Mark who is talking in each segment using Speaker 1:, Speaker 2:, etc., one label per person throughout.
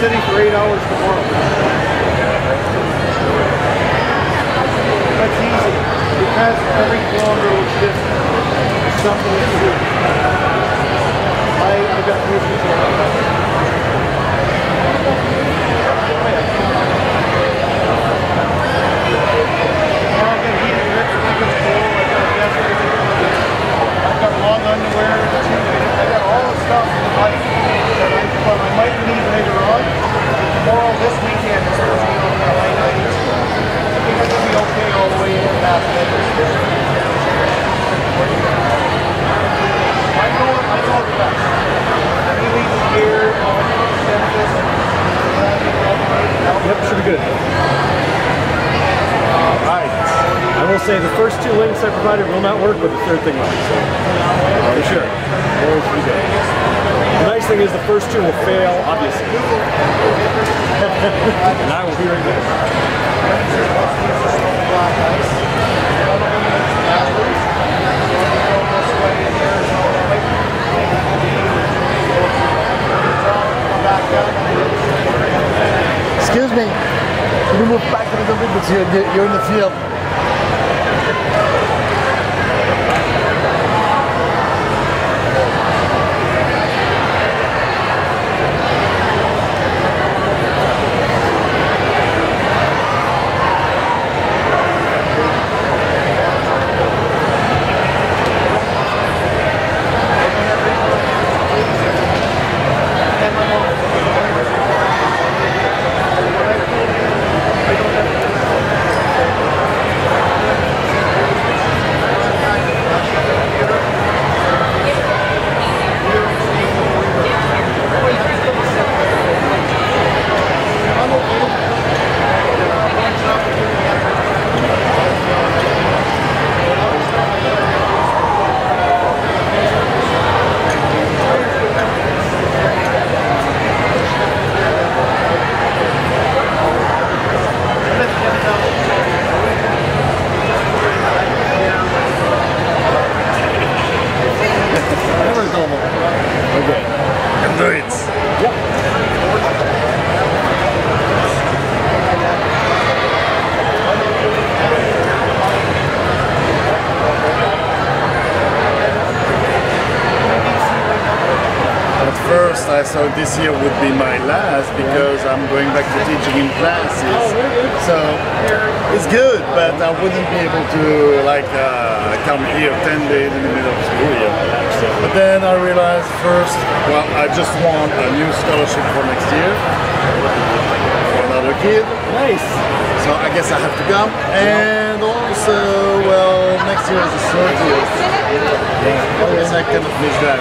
Speaker 1: sitting for 8 hours tomorrow. That's easy. Because every kilometer was just something to do. I got patience on that. I've got long underwear, I got all the stuff that I might need later on. Tomorrow, this weekend, it's supposed to be on the high 90s. I think it's going to be okay all the way in past Vegas. I know the best. Really scared on Memphis.
Speaker 2: Yep, should be good. Alright. I will say the first two links I provided will not work, but the third thing will. So, for sure. Always be good. The nice thing is the first two will fail, obviously. And I will be right there.
Speaker 3: Excuse me. Can you move back a little bit, but you're in the field.
Speaker 4: I thought this year would be my last because I'm going back to teaching in classes. So it's good, but I wouldn't be able to come here 10 days in the middle of school year. But then I realized first, well, I just want a new scholarship for next year for another kid.
Speaker 2: Nice.
Speaker 4: So I guess I have to come. And also, well, next year is the 30th. And I cannot miss that.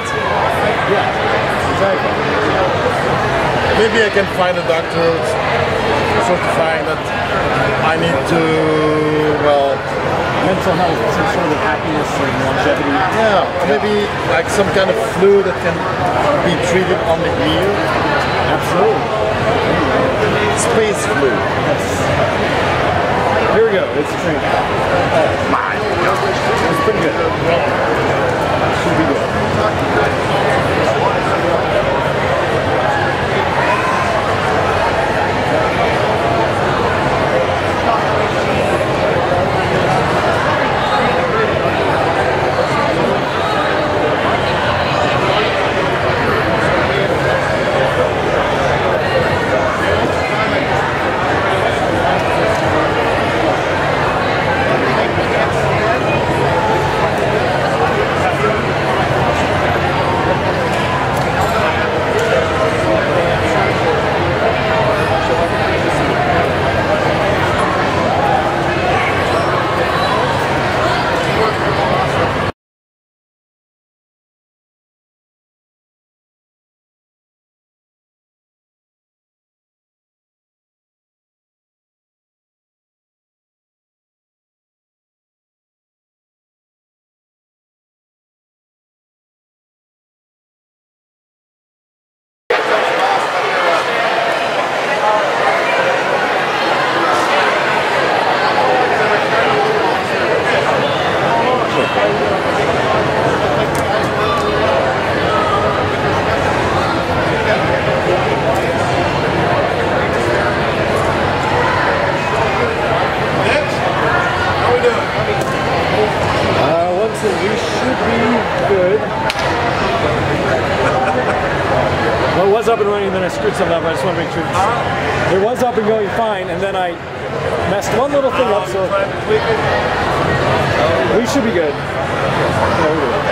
Speaker 2: Yeah. Exactly.
Speaker 4: Maybe I can find a doctor certifying that I need to, well,
Speaker 2: mental health, some sort of happiness and longevity.
Speaker 4: Yeah, or maybe like some kind of flu that can be treated on the ear.
Speaker 2: Absolutely.
Speaker 4: Space flu.
Speaker 2: Yes. Here we go. It's a train.
Speaker 4: Mine.
Speaker 2: It's pretty good. Should be good. should be good. Well, it was up and running, and then I screwed something up. I just want to make sure it was up and going fine, and then I messed one little thing up, so we should be good. Yeah, we're good.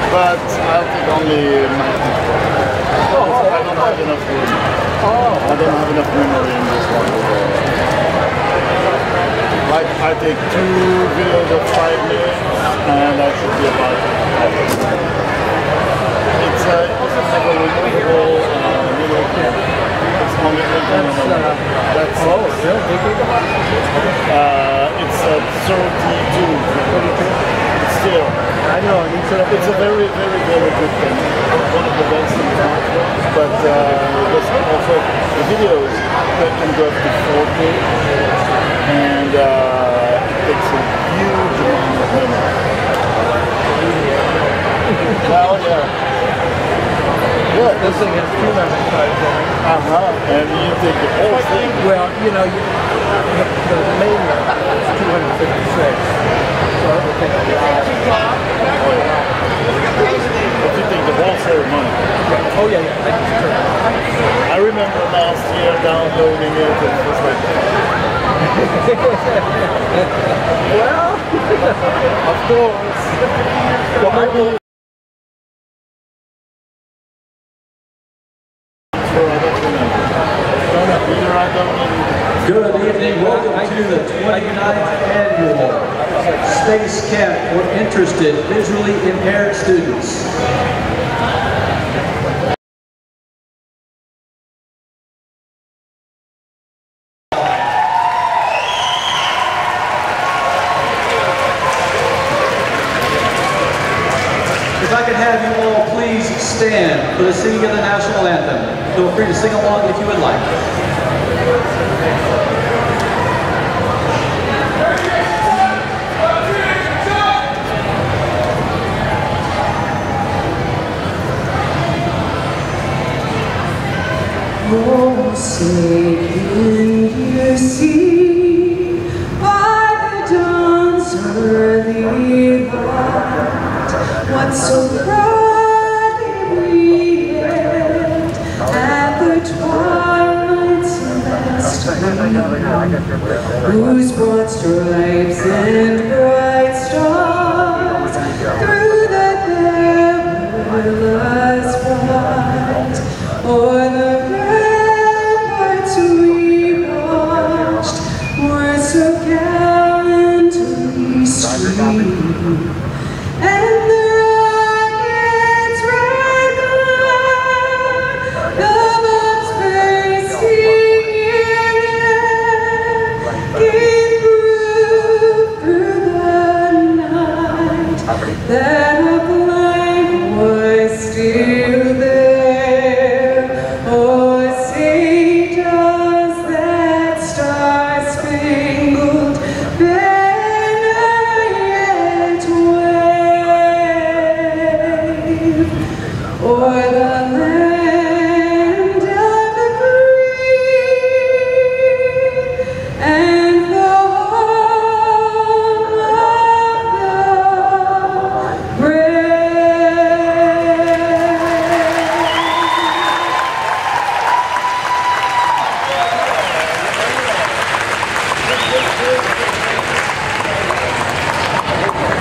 Speaker 4: But I'll take only my I don't have enough room. I don't have enough memory in this one. Like I take 2 videos of 5 minutes and I should be about it's a removable little kit. It's only that's it's a 32. Still,
Speaker 3: I know,
Speaker 4: it's a very, very, very good thing. One of the best in the market. But there's also the videos that can go up to 4K, and it takes a huge amount of memory. Well, yeah. Good.
Speaker 3: This thing has 2 memory cards in it.
Speaker 4: And you take the whole thing.
Speaker 3: Well, you know, the main memory is 256. So it would take a lot.
Speaker 4: But you take the whole ceremony.
Speaker 3: Oh yeah, yeah.
Speaker 4: I remember last year downloading it and it was like
Speaker 3: Well,
Speaker 4: of course.
Speaker 3: well,
Speaker 5: Good evening, welcome to the 29th annual Space Camp for Interested Visually Impaired Students. If I could have you all please stand for the singing of the national anthem. Feel free to sing along if you would like.
Speaker 6: Oh, say can you see by the dawn's early light what so proudly we hailed at the twilight's celestial gleam, whose broad stripes and bright stars through the perilous fight o'er the so gallantly stream, and the rocket's red glare, the bombs bursting in air, gave proof through the night.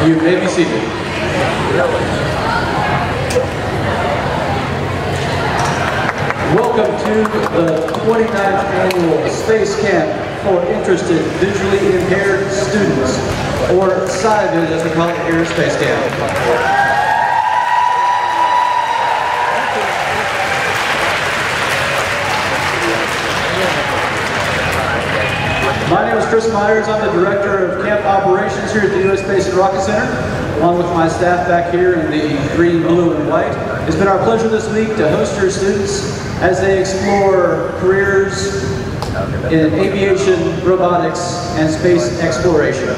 Speaker 5: You may be seated. Welcome to the 29th Annual Space Camp for Interested Visually Impaired Students, or SCIVIS as we call it here at Space Camp. My name is Chris Myers. I'm the Director of Camp Operations here at the U.S. Space and Rocket Center, along with my staff back here in the green, blue, and white. It's been our pleasure this week to host your students as they explore careers in aviation, robotics, and space exploration.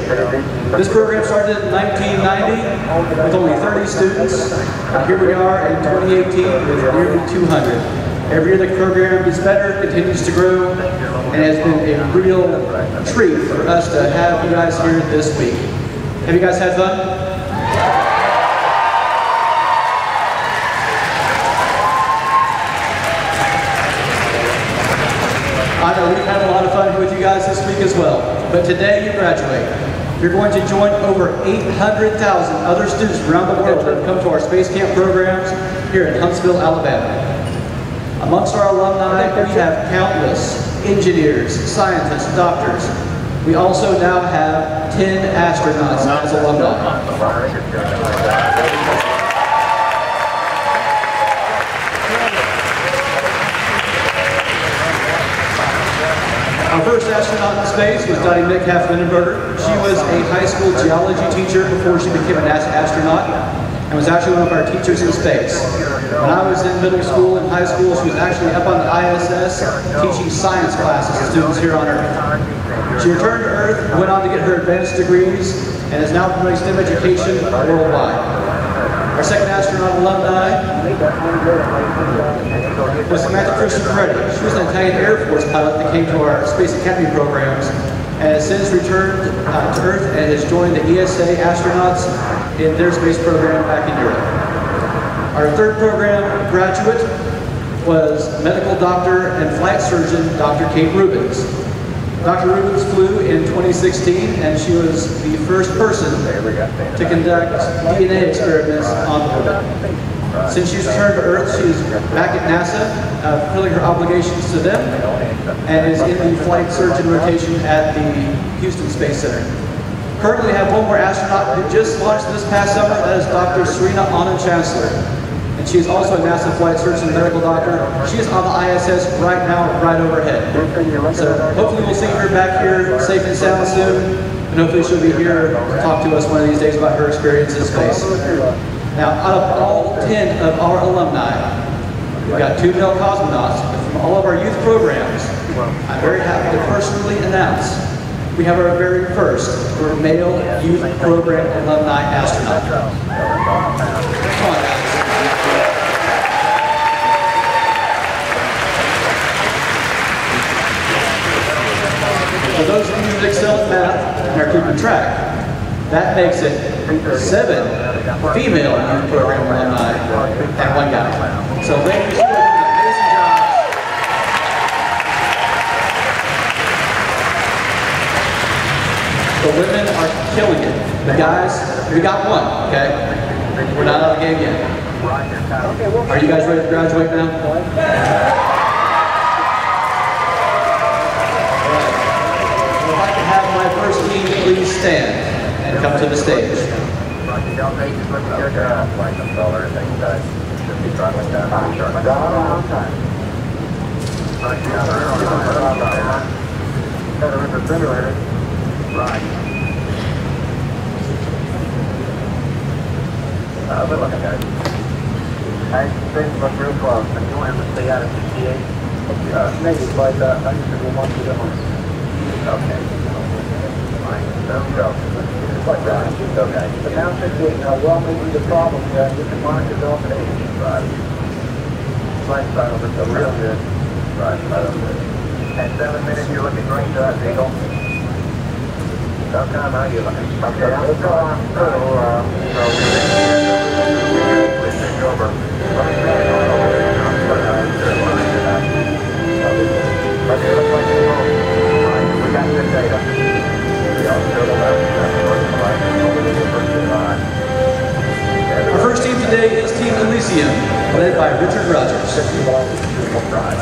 Speaker 5: This program started in 1990 with only 30 students, and here we are in 2018 with nearly 200. Every year the program gets better, continues to grow, and has been a real treat for us to have you guys here this week. Have you guys had fun? I know we've had a lot of fun with you guys this week as well, but today you graduate. You're going to join over 800,000 other students around the world that have come to our space camp programs here in Huntsville, Alabama. Amongst our alumni, we have countless engineers, scientists, doctors. We also now have 10 astronauts as alumni. Our first astronaut in space was Dottie Metcalf-Lindenberger. She was a high school geology teacher before she became a NASA astronaut, and was actually one of our teachers in space. When I was in middle school and high school, she was actually up on the ISS teaching science classes to students here on Earth. She returned to Earth, went on to get her advanced degrees, and is now promoting STEM education worldwide. Our second astronaut alumni was Samantha Christian Freddy. She was an Italian Air Force pilot that came to our Space Academy programs and has since returned to Earth and has joined the ESA astronauts in their space program back in Europe. Our third program graduate was medical doctor and flight surgeon Dr. Kate Rubens. Dr. Rubens flew in 2016, and she was the first person to conduct DNA experiments on orbit. Since she's returned to Earth, she's back at NASA, fulfilling her obligations to them, and is in the flight surgeon rotation at the Houston Space Center. Currently, we have one more astronaut who just launched this past summer. That is Dr. Serena Anand-Chancellor. And she is also a NASA flight surgeon and medical doctor. She is on the ISS right now, right overhead. So hopefully we'll see her back here safe and sound soon. And hopefully she'll be here to talk to us one of these days about her experience in space. Now, out of all 10 of our alumni, we've got 2 male cosmonauts. But from all of our youth programs, I'm very happy to personally announce we have our very first male youth program alumni astronaut. Come on, guys. For those of you that excel at math and are keeping track, that makes it 7 female youth program alumni and 1 guy. So ladies, you're doing an amazing job. The women are killing it. The guys, we got 1, okay? We're not out of the game yet. Are you guys ready to graduate now? My first team, please stand and come to the stage.
Speaker 7: Good looking, guys. Hey, things look real close. If you want to stay out of 68, maybe, but I used to go 1 to the Okay. There we go. Just like that. Okay. But now 68, well, maybe the problem is we can monitor it off at 80. Right. Flight style looks real good. Right. At 7 minutes, you're looking great, Eagle. Sometime, how you looking? Okay, let's go on. So we're switching over. We got good data. We also go to the left, over to the right, over to the first beautiful prize.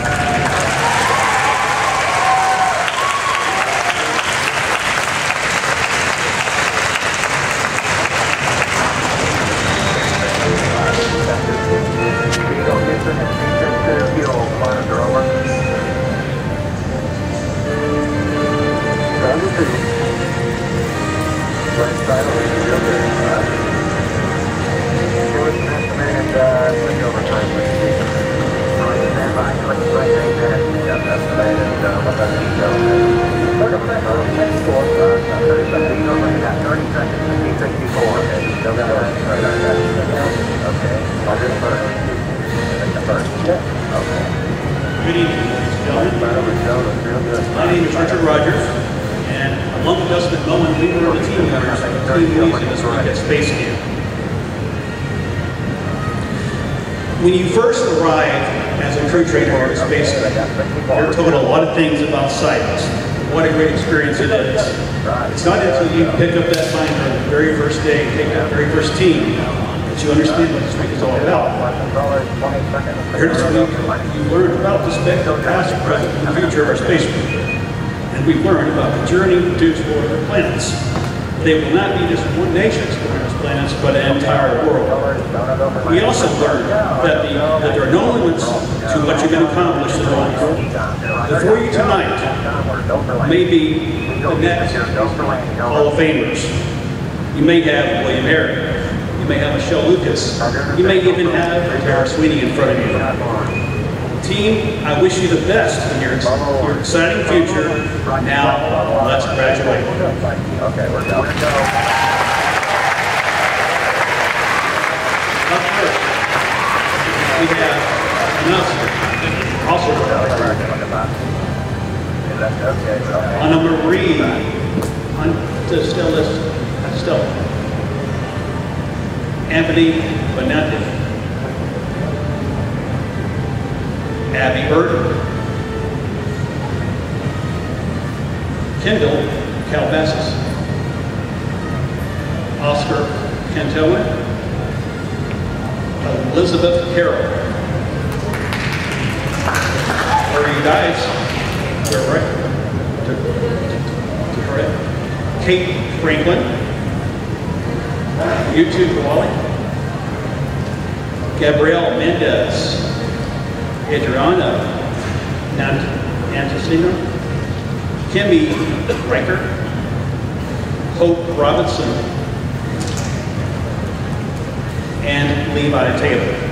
Speaker 8: Good evening, ladies and gentlemen. My name is Richard Rogers, and along with Dustin Bowen, we were the team members of the team leading this week at Space Camp. When you first arrive as a crew trainer here at Space Camp, you're told a lot of things about SCIVIS. What a great experience it is. It's not until you pick up that binder the very first day, take that very first team, that you understand what this week is all about. Here this week, you learn about the spectrum, past, present, and future of our space program. And we've learned about the journey to explore other planets. They will not be just one nation exploring those planets, but an entire world. We also learned that there are no limits to what you can accomplish in life. Before you tonight may be the next Hall of Famers. You may have William Harry. You may have Michelle Lucas. You may even have Tara Sweeney in front of you. Team, I wish you the best in your exciting future. Now, let's graduate.
Speaker 7: Okay, we're going to go.
Speaker 8: Up first, we have announcer, also Anna Marie Stella. Anthony Benante, Abby Burton, Kendall Calabasas, Oscar Cantoan, Elizabeth Carroll. Where you guys? You're right. Correct. Kate Franklin. You too, Kawali. Gabrielle Mendez. Adriana Antosino. Kimmy Riker. Hope Robinson. And Levi Taylor.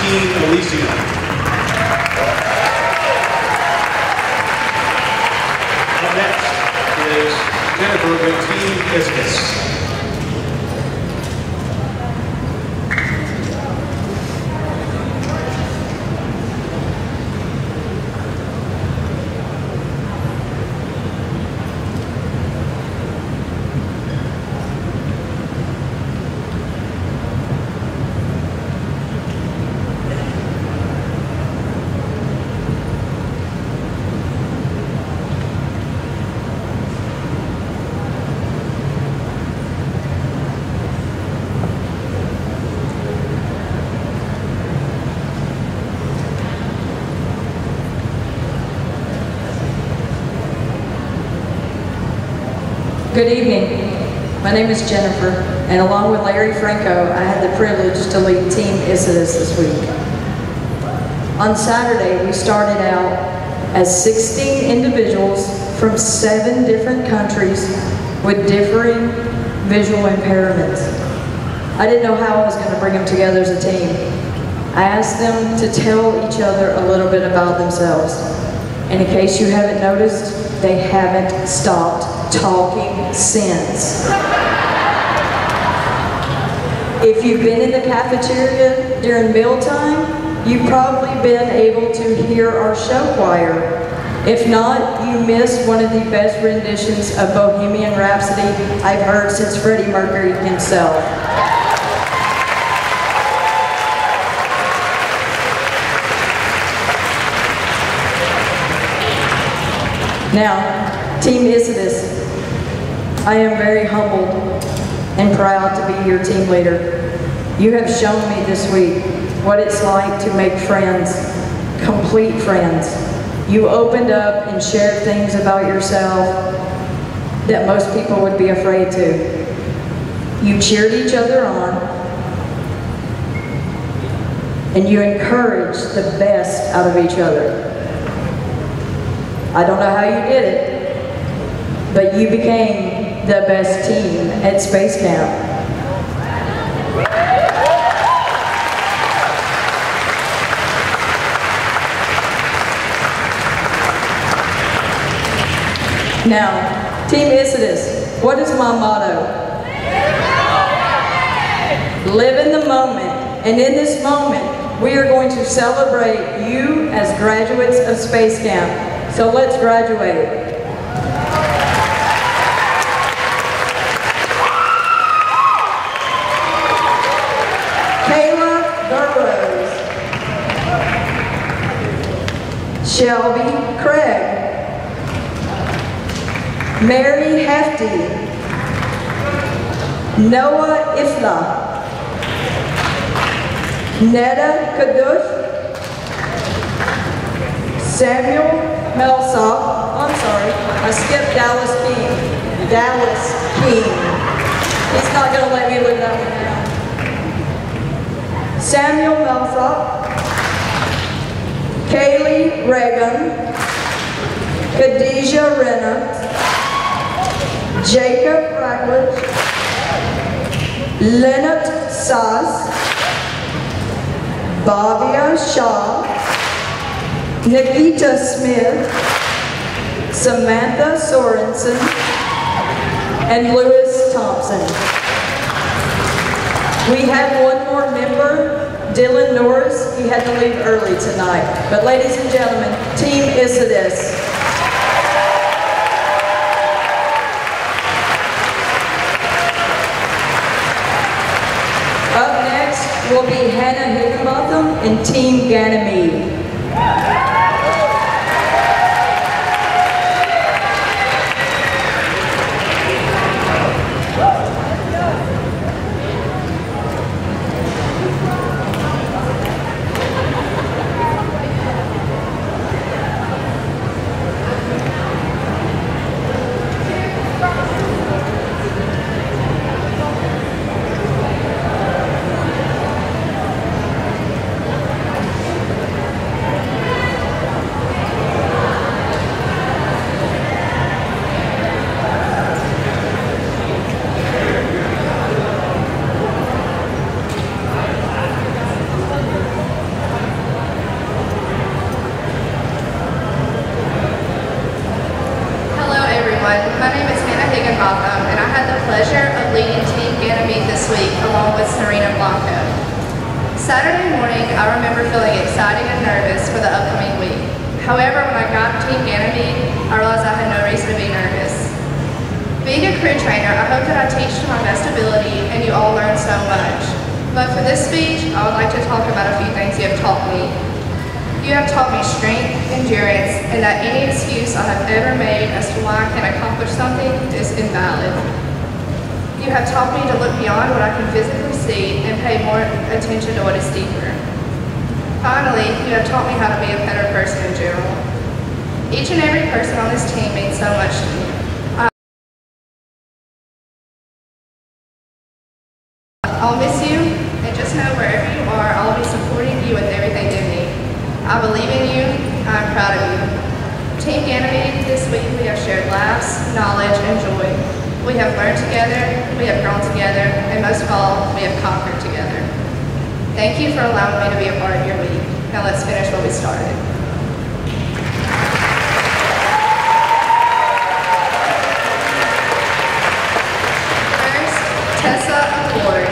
Speaker 8: Team Elysium. Up next is Jennifer with Team SCIVIS.
Speaker 6: Good evening. My name is Jennifer, and along with Larry Franco, I had the privilege to lead Team SCIVIS this week. On Saturday, we started out as 16 individuals from 7 different countries with differing visual impairments. I didn't know how I was going to bring them together as a team. I asked them to tell each other a little bit about themselves. And in case you haven't noticed, they haven't stopped talking since. If you've been in the cafeteria during mealtime, you've probably been able to hear our show choir. If not, you missed one of the best renditions of Bohemian Rhapsody I've heard since Freddie Mercury himself. Now, Team SCIVIS, I am very humbled and proud to be your team leader. You have shown me this week what it's like to make friends, complete friends. You opened up and shared things about yourself that most people would be afraid to. You cheered each other on, and you encouraged the best out of each other. I don't know how you did it, but you became the best team at Space Camp. Now, Team SCIVIS, what is my motto? Live in the moment, and in this moment, we are going to celebrate you as graduates of Space Camp. So let's graduate. Kayla Burrows, Shelby Craig, Mary Hefty, Noah Ifla, Neda Kadush, Samuel Melsop, I'm sorry, I skipped Dallas King. Dallas King. He's not going to let me live that one down. Samuel Melsop, Kaylee Reagan, Khadijah Renner, Jacob Rackledge, Leonard Sass, Bhavya Shah, Nikita Smith, Samantha Sorensen, and Lewis Thompson. We have one more member, Dylan Norris. He had to leave early tonight. But ladies and gentlemen, Team SCIVIS. Up next will be Hannah Higginbotham and Team Ganymede.
Speaker 9: Saturday morning, I remember feeling excited and nervous for the upcoming week. However, when I got to Team Ganymede, I realized I had no reason to be nervous. Being a crew trainer, I hope that I teach to my best ability and you all learn so much. But for this speech, I would like to talk about a few things you have taught me. You have taught me strength, endurance, and that any excuse I have ever made as to why I can't accomplish something is invalid. You have taught me to look beyond what I can physically see and pay more attention to what is deeper. Finally, you have taught me how to be a better person in general. Each and every person on this team means so much to me. I'll miss you, and just know wherever you are, I'll be supporting you with everything in me. I believe in you, I'm proud of you. Team Ganymede, this week we have shared laughs, knowledge, and joy. We have learned together, we have grown together, and most of all, we have conquered together. Thank you for allowing me to be a part of your week. Now let's finish what we started. First, Tessa Award,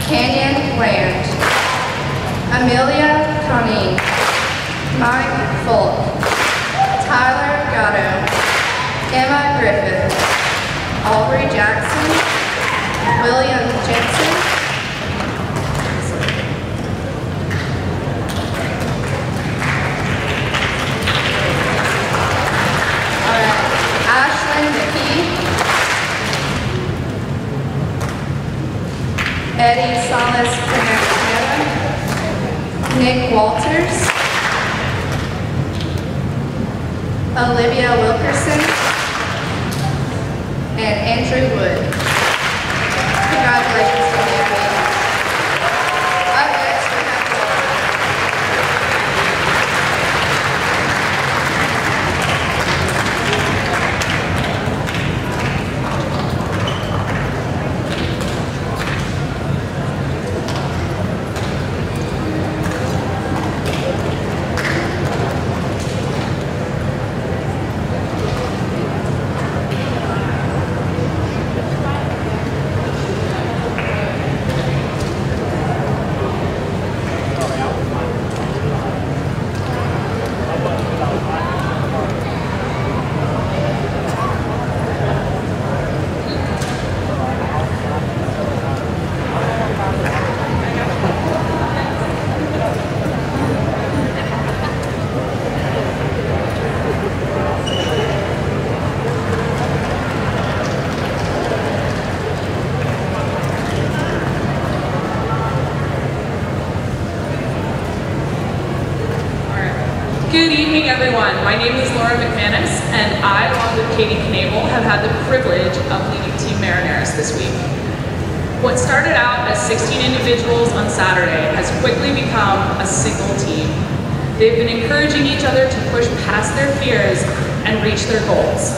Speaker 9: Canyon Land, Amelia Connie, Mike Folk, Tyler Gatto, Emma Griffith, Aubrey Jackson, William Jensen, Walters, Olivia Wilkerson, and Andrew Wood. Congratulations to you. Up next, we have
Speaker 10: Good evening, everyone. My name is Laura McManus, and I, along with Katie Knable, have had the privilege of leading Team Marineris this week. What started out as 16 individuals on Saturday has quickly become a single team. They've been encouraging each other to push past their fears and reach their goals.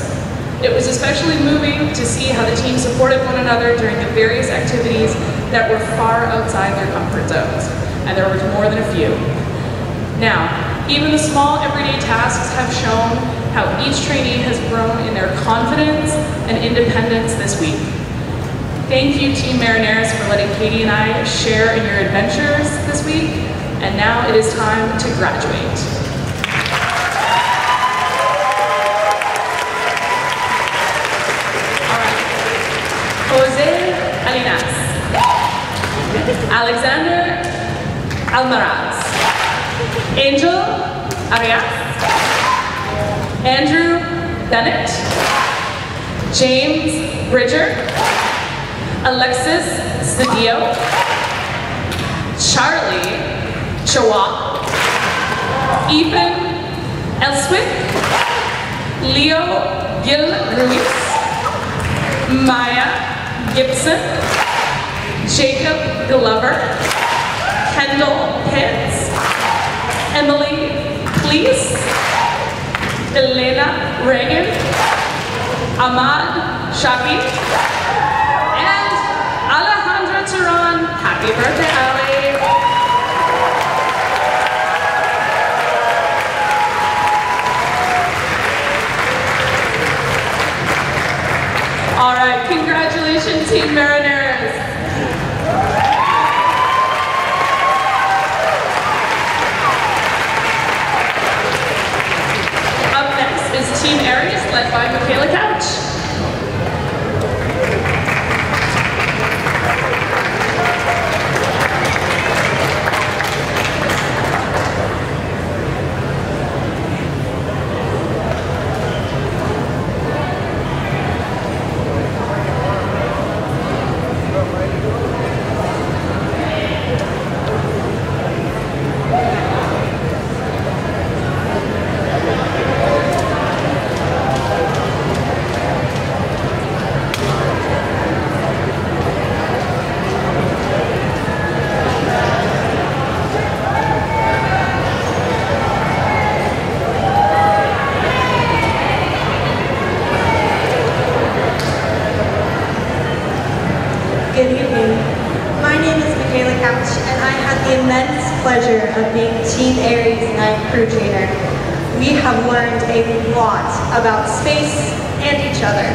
Speaker 10: It was especially moving to see how the team supported one another during the various activities that were far outside their comfort zones, and there was more than a few. Now, even the small everyday tasks have shown how each trainee has grown in their confidence and independence this week. Thank you, Team Marineris, for letting Katie and I share in your adventures this week, and now it is time to graduate. All right. Jose Alinas, Alexander Almaraz, Angel Arias, Andrew Bennett, James Bridger, Alexis Cedillo, Charlie Chawak, Ethan Elswick, Leo Gil Ruiz, Maya Gibson, Jacob Glover, Kendall Pitts, Emily Cleese, Elena Reagan, Ahmad Shafi, and Alejandra Turan. Happy birthday, Ali! All right, congratulations, Team Marineris. Team Aries, led by Michaela Couch.
Speaker 11: Good evening. My name is Michaela Couch, and I had the immense pleasure of being Team Aries Night Crew Trainer. We have learned a lot about space and each other.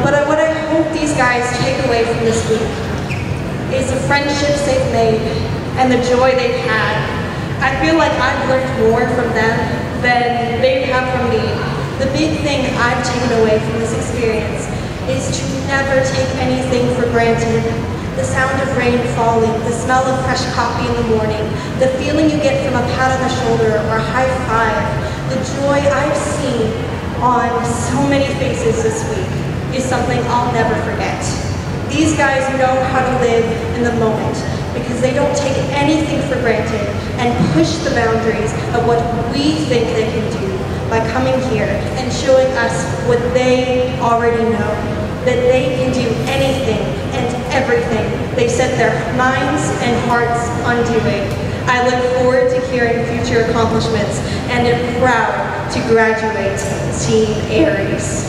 Speaker 11: But what I hope these guys take away from this week is the friendships they've made and the joy they've had. I feel like I've learned more from them than they have from me. The big thing I've taken away from this experience is to never take anything for granted. The sound of rain falling, the smell of fresh coffee in the morning, the feeling you get from a pat on the shoulder or a high five, the joy I've seen on so many faces this week is something I'll never forget. These guys know how to live in the moment. because they don't take anything for granted and push the boundaries of what we think they can do by coming here and showing us what they already know, that they can do anything and everything they set their minds and hearts on doing. I look forward to hearing future accomplishments and am proud to graduate Team Aries.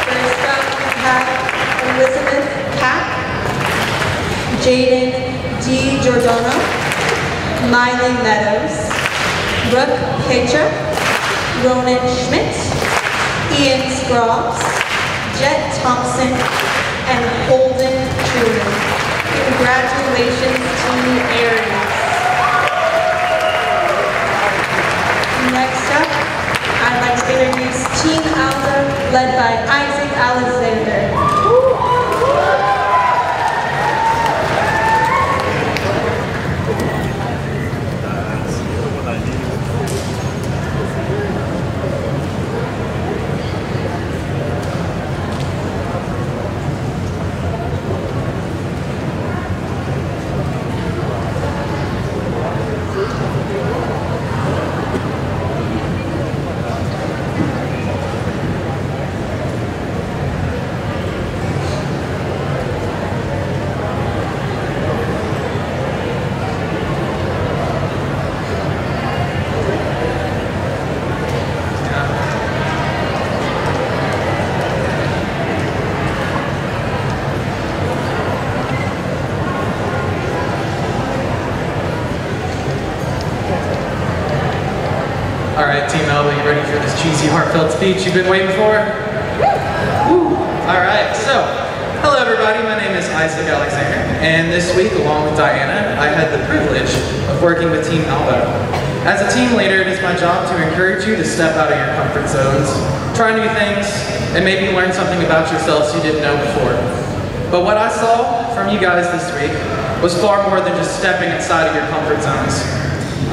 Speaker 11: First up, we have Elizabeth Kapp, Jaden D. Giordano, Miley Meadows, Brooke Petra, Ronan Schmidt, Ian Scroggs, Jet Thompson, and Holden Truman. Congratulations, Team Aries. Next up, I'd like to introduce Team Alpha, led by Isaac Alexander.
Speaker 12: Cheesy, heartfelt speech you've been waiting for? Woo. All right, so, hello everybody, my name is Isaac Alexander, and this week, along with Diana, I had the privilege of working with Team Alpha. As a team leader, it is my job to encourage you to step out of your comfort zones, try new things, and maybe learn something about yourselves you didn't know before. But what I saw from you guys this week was far more than just stepping outside of your comfort zones.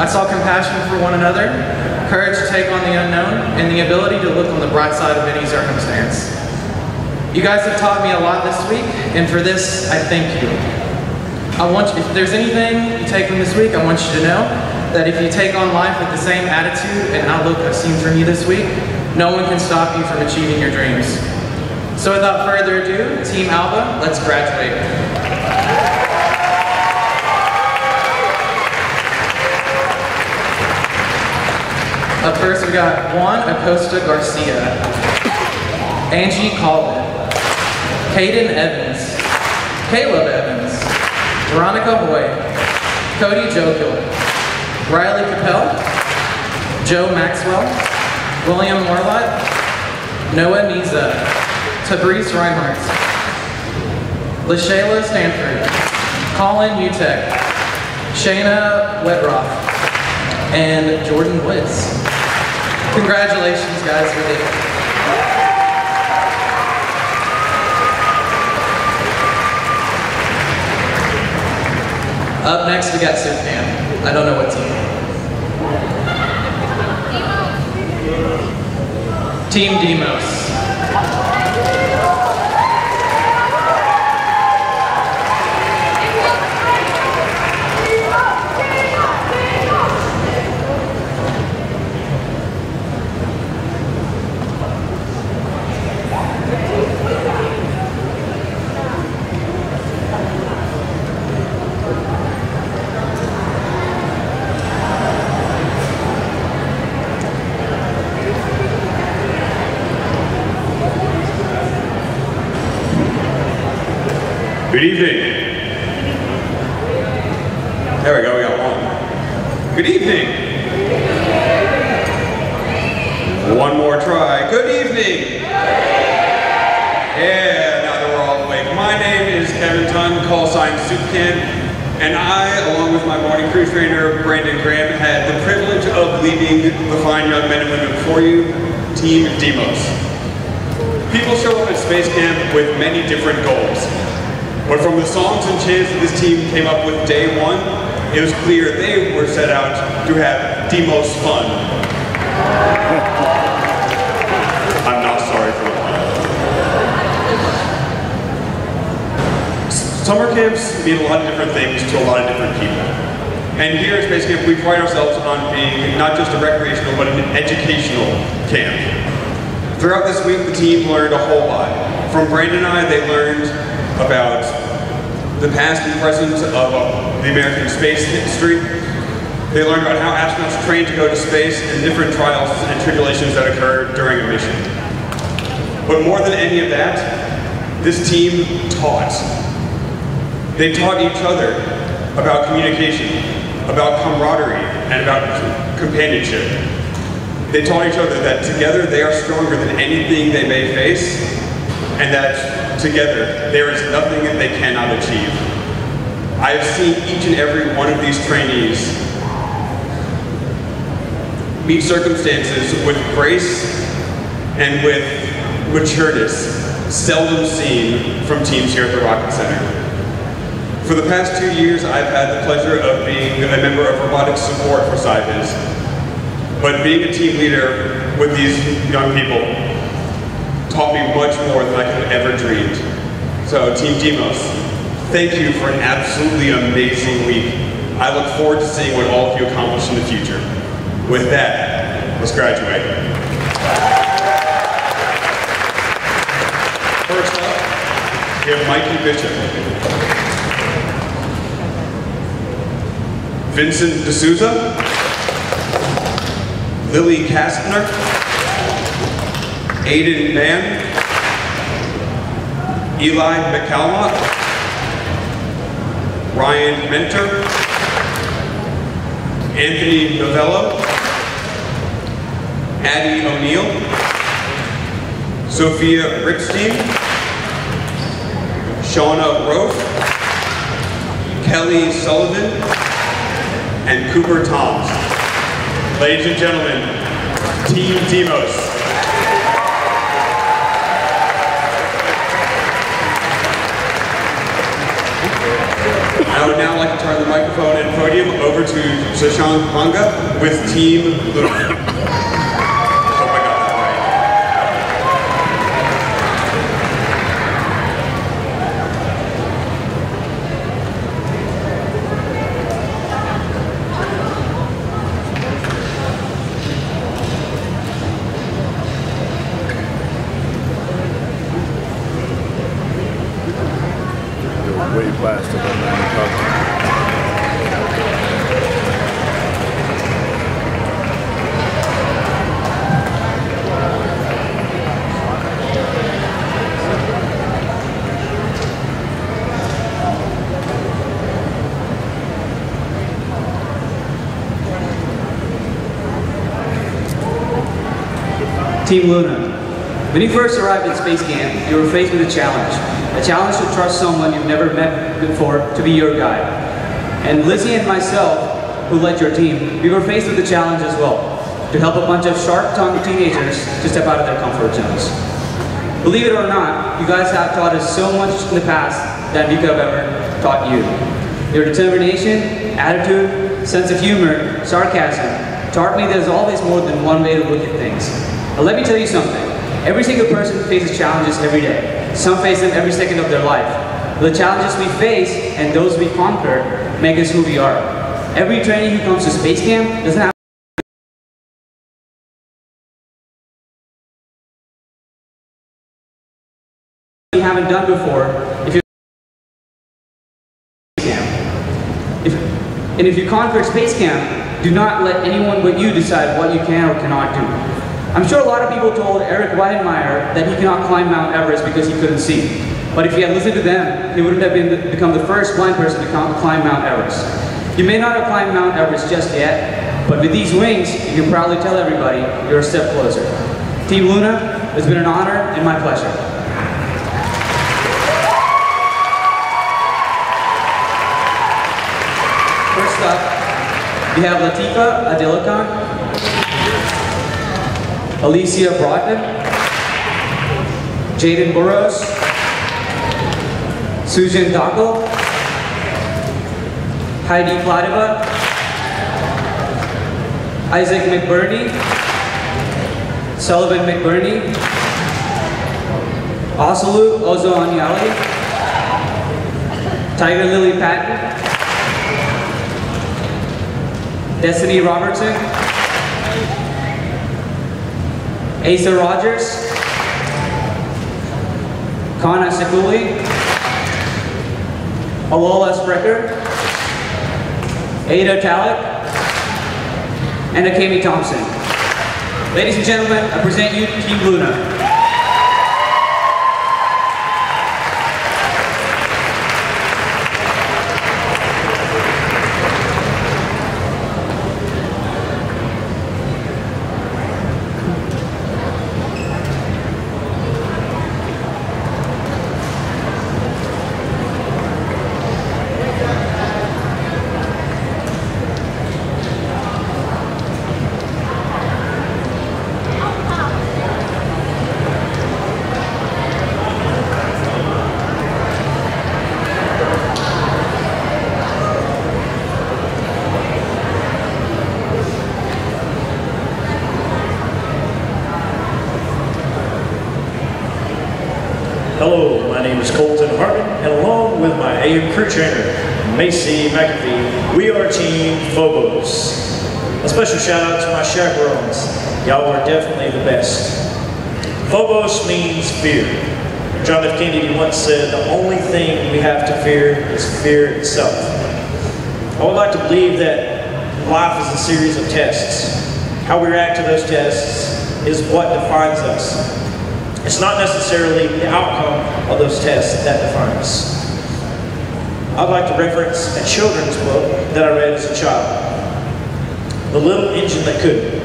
Speaker 12: I saw compassion for one another, courage to take on the unknown, and the ability to look on the bright side of any circumstance. You guys have taught me a lot this week, and for this, I thank you. If there's anything you take from this week, I want you to know that if you take on life with the same attitude and outlook I've seen from you this week, no one can stop you from achieving your dreams. So without further ado, Team Alpha, let's graduate. Up first, we got Juan Acosta Garcia, Angie Colvin, Caden Evans, Caleb Evans, Veronica Hoy, Cody Jokiel, Riley Capel, Joe Maxwell, William Morlott, Noah Niza, Tabrice Reinhardt, LaShayla Stanford, Colin Utek, Shayna Wetroff, and Jordan Woods. Congratulations, guys, we did it. Up next, we got Sufjan. I don't know what team. Team Demos.
Speaker 13: Good evening. There we go, we got one. Good evening. One more try. Good evening. Yeah, now that we're all awake. My name is Kevin Tunn, call sign Soupcan, and I, along with my morning crew trainer, Brandon Graham, had the privilege of leading the fine young men and women before you, Team Demos. People show up at Space Camp with many different goals. But from the songs and chants that this team came up with day one, it was clear they were set out to have the most fun. I'm not sorry for the pun. Summer camps mean a lot of different things to a lot of different people. And here at Space Camp, we pride ourselves on being not just a recreational, but an educational camp. Throughout this week, the team learned a whole lot. From Brandon and I, they learned about the past and present of the American space history. They learned about how astronauts train to go to space and different trials and tribulations that occur during a mission. But more than any of that, this team taught. They taught each other about communication, about camaraderie, and about companionship. They taught each other that together they are stronger than anything they may face, and that together there is nothing that they cannot achieve. I have seen each and every one of these trainees meet circumstances with grace and with matureness seldom seen from teams here at the Rocket Center. For the past 2 years, I've had the pleasure of being a member of robotics support for SCIVIS. But being a team leader with these young people taught me much more than I could have ever dreamed. So Team Demos, thank you for an absolutely amazing week. I look forward to seeing what all of you accomplish in the future. With that, let's graduate. First up, we have Mikey Bishop. Vincent D'Souza, Lily Kastner, Aiden Mann, Eli McCalmont, Ryan Mentor, Anthony Novello, Addie O'Neill, Sophia Ripstein, Shauna Roth, Kelly Sullivan, and Cooper Toms. Ladies and gentlemen, Team Demos. I would now like to turn the microphone and podium over to Shashank Banga with Team Luna.
Speaker 4: Way faster than 9 o'clock.
Speaker 5: Team Luna, when you first arrived at Space Camp, you were faced with a challenge to trust someone you've never met before to be your guide. And Lizzie and myself, who led your team, we were faced with the challenge as well, to help a bunch of sharp-tongued teenagers to step out of their comfort zones. Believe it or not, you guys have taught us so much in the past than we could have ever taught you. Your determination, attitude, sense of humor, sarcasm taught me there's always more than one way to look at things. But let me tell you something. Every single person faces challenges every day. Some face them every second of their life. The challenges we face and those we conquer make us who we are. Every trainee who comes to Space Camp doesn't have you haven't done before if you conquer Space Camp, do not let anyone but you decide what you can or cannot do. I'm sure a lot of people told Eric Weidenmeyer that he cannot climb Mount Everest because he couldn't see. But if he had listened to them, he wouldn't have become the first blind person to climb Mount Everest. You may not have climbed Mount Everest just yet, but with these wings, you can proudly tell everybody you're a step closer. Team Luna, it's been an honor and my pleasure. First up, we have Latifa Adelakan, Alicia Broadman, Jaden Burrows, Sujan Dago, Heidi Plativa, Isaac McBurney, Sullivan McBurney, Osalu Ozo Anyali,
Speaker 12: Tiger Lily Patton, Destiny Robertson, Asa Rogers, Kana Sekuli, Alola Sprecher, Ada Talek, and Akemi Thompson. Ladies and gentlemen, I present you Team Luna.
Speaker 14: Hello, my name is Colton Hartman, and along with my AM crew trainer, Macy McAfee, we are Team Phobos. A special shout out to my chaperones. Y'all are definitely the best. Phobos means fear. John F. Kennedy once said, the only thing we have to fear is fear itself. I would like to believe that life is a series of tests. How we react to those tests is what defines us. It's not necessarily the outcome of those tests that define us. I'd like to reference a children's book that I read as a child. The Little Engine That Couldn't.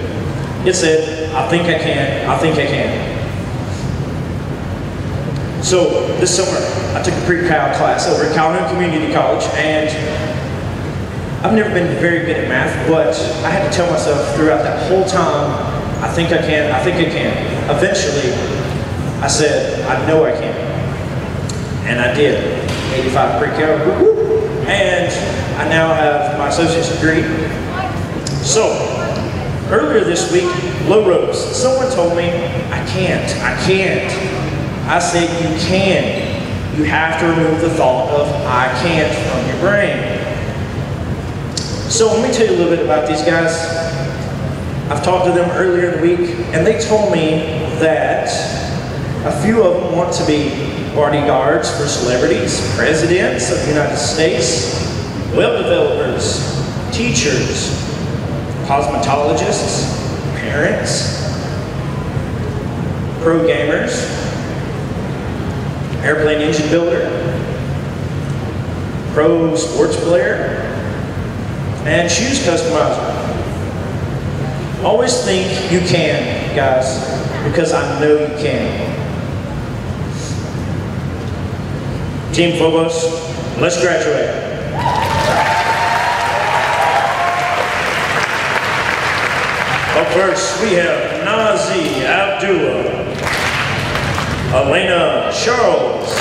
Speaker 14: It said, I think I can, I think I can. So this summer, I took a pre-cal class over at Calhoun Community College, and I've never been very good at math, but I had to tell myself throughout that whole time, I think I can, I think I can. Eventually, I said, I know I can. And I did. 85 pre-cal, and I now have my associate's degree. So, earlier this week, Low Rose, someone told me, I can't. I said, you can. You have to remove the thought of I can't from your brain. So let me tell you a little bit about these guys. I've talked to them earlier in the week, and they told me that a few of them want to be bodyguards for celebrities, presidents of the United States, web developers, teachers, cosmetologists, parents, pro gamers, airplane engine builder, pro sports player, and shoes customizer. Always think you can, guys, because I know you can. Team Phobos, let's graduate. Up first, we have Nazi Abdullah, Elena Charles,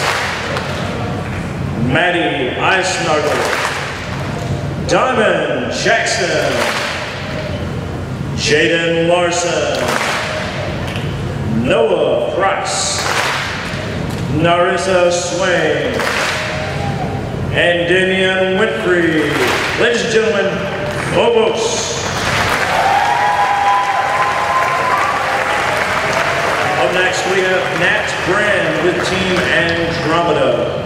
Speaker 14: Maddie Eisnagel, Diamond Jackson, Jaden Larson, Noah Price, Narissa Swain, and Damian Winfrey. Ladies and gentlemen, Phobos. Up next, we have Nat Brand with Team Andromeda.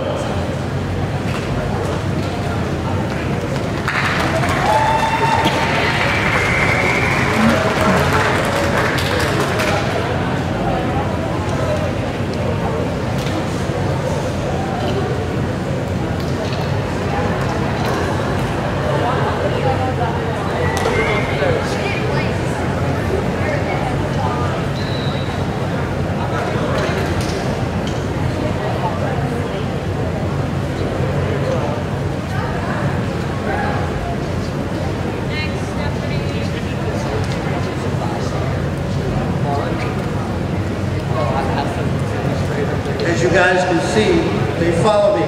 Speaker 3: As you guys can see, they follow me.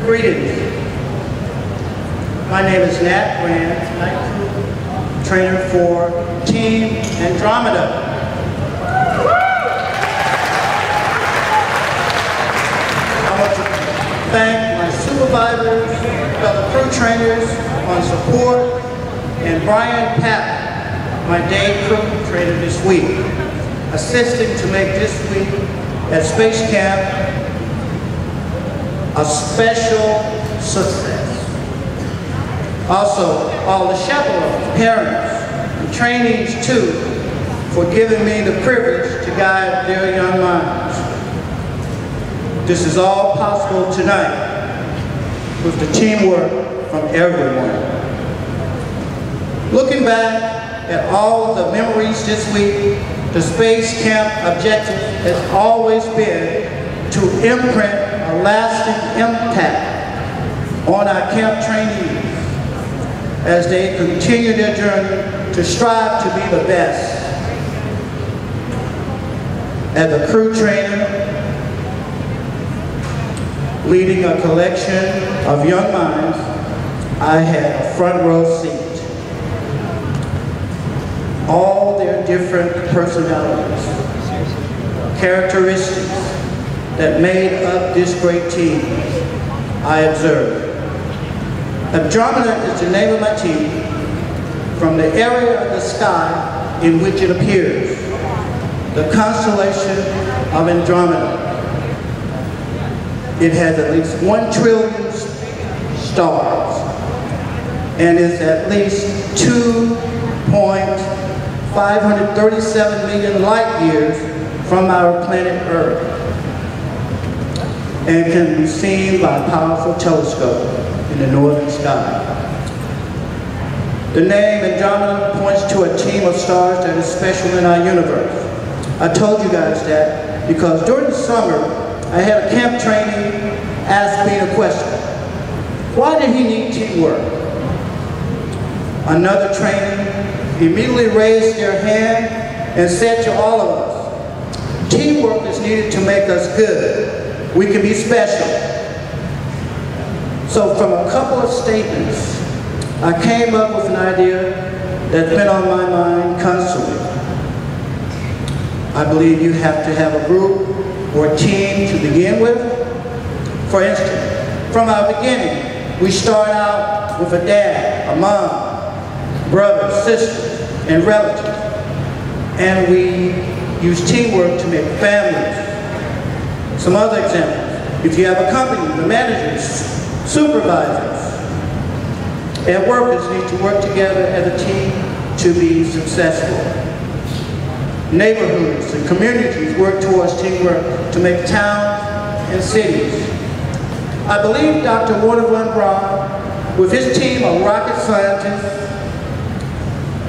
Speaker 3: Greetings. My name is Nat Brand, night trainer for Team Andromeda. I want to thank my supervisors, fellow crew trainers on support, and Brian Patton, my day crew trainer this week, assisting to make this week at Space Camp a special success. Also, all the chaperones, parents, and trainees too, for giving me the privilege to guide their young minds. This is all possible tonight with the teamwork from everyone. Looking back at all of the memories this week, the Space Camp objective has always been to imprint a lasting impact on our camp trainees as they continue their journey to strive to be the best. As a crew trainer, leading a collection of young minds, I had a front row seat. All their different personalities, characteristics that made up this great team, I observed. Andromeda is the name of my team from the area of the sky in which it appears, the constellation of Andromeda. It has at least 1 trillion stars and is at least 2.537 million light years from our planet Earth and can be seen by a powerful telescope in the northern sky. The name Andromeda points to a team of stars that is special in our universe. I told you guys that because during the summer, I had a camp trainee ask me a question. Why did he need teamwork? Another trainee immediately raised their hand and said to all of us, teamwork is needed to make us good. We can be special. So from a couple of statements, I came up with an idea that's been on my mind constantly. I believe you have to have a group or a team to begin with. For instance, from our beginning, we start out with a dad, a mom, brothers, sisters, and relatives. And we use teamwork to make families. Some other examples, if you have a company, the managers, supervisors, and workers need to work together as a team to be successful. Neighborhoods and communities work towards teamwork to make towns and cities. I believe Dr. Warner von Braun, with his team of rocket scientists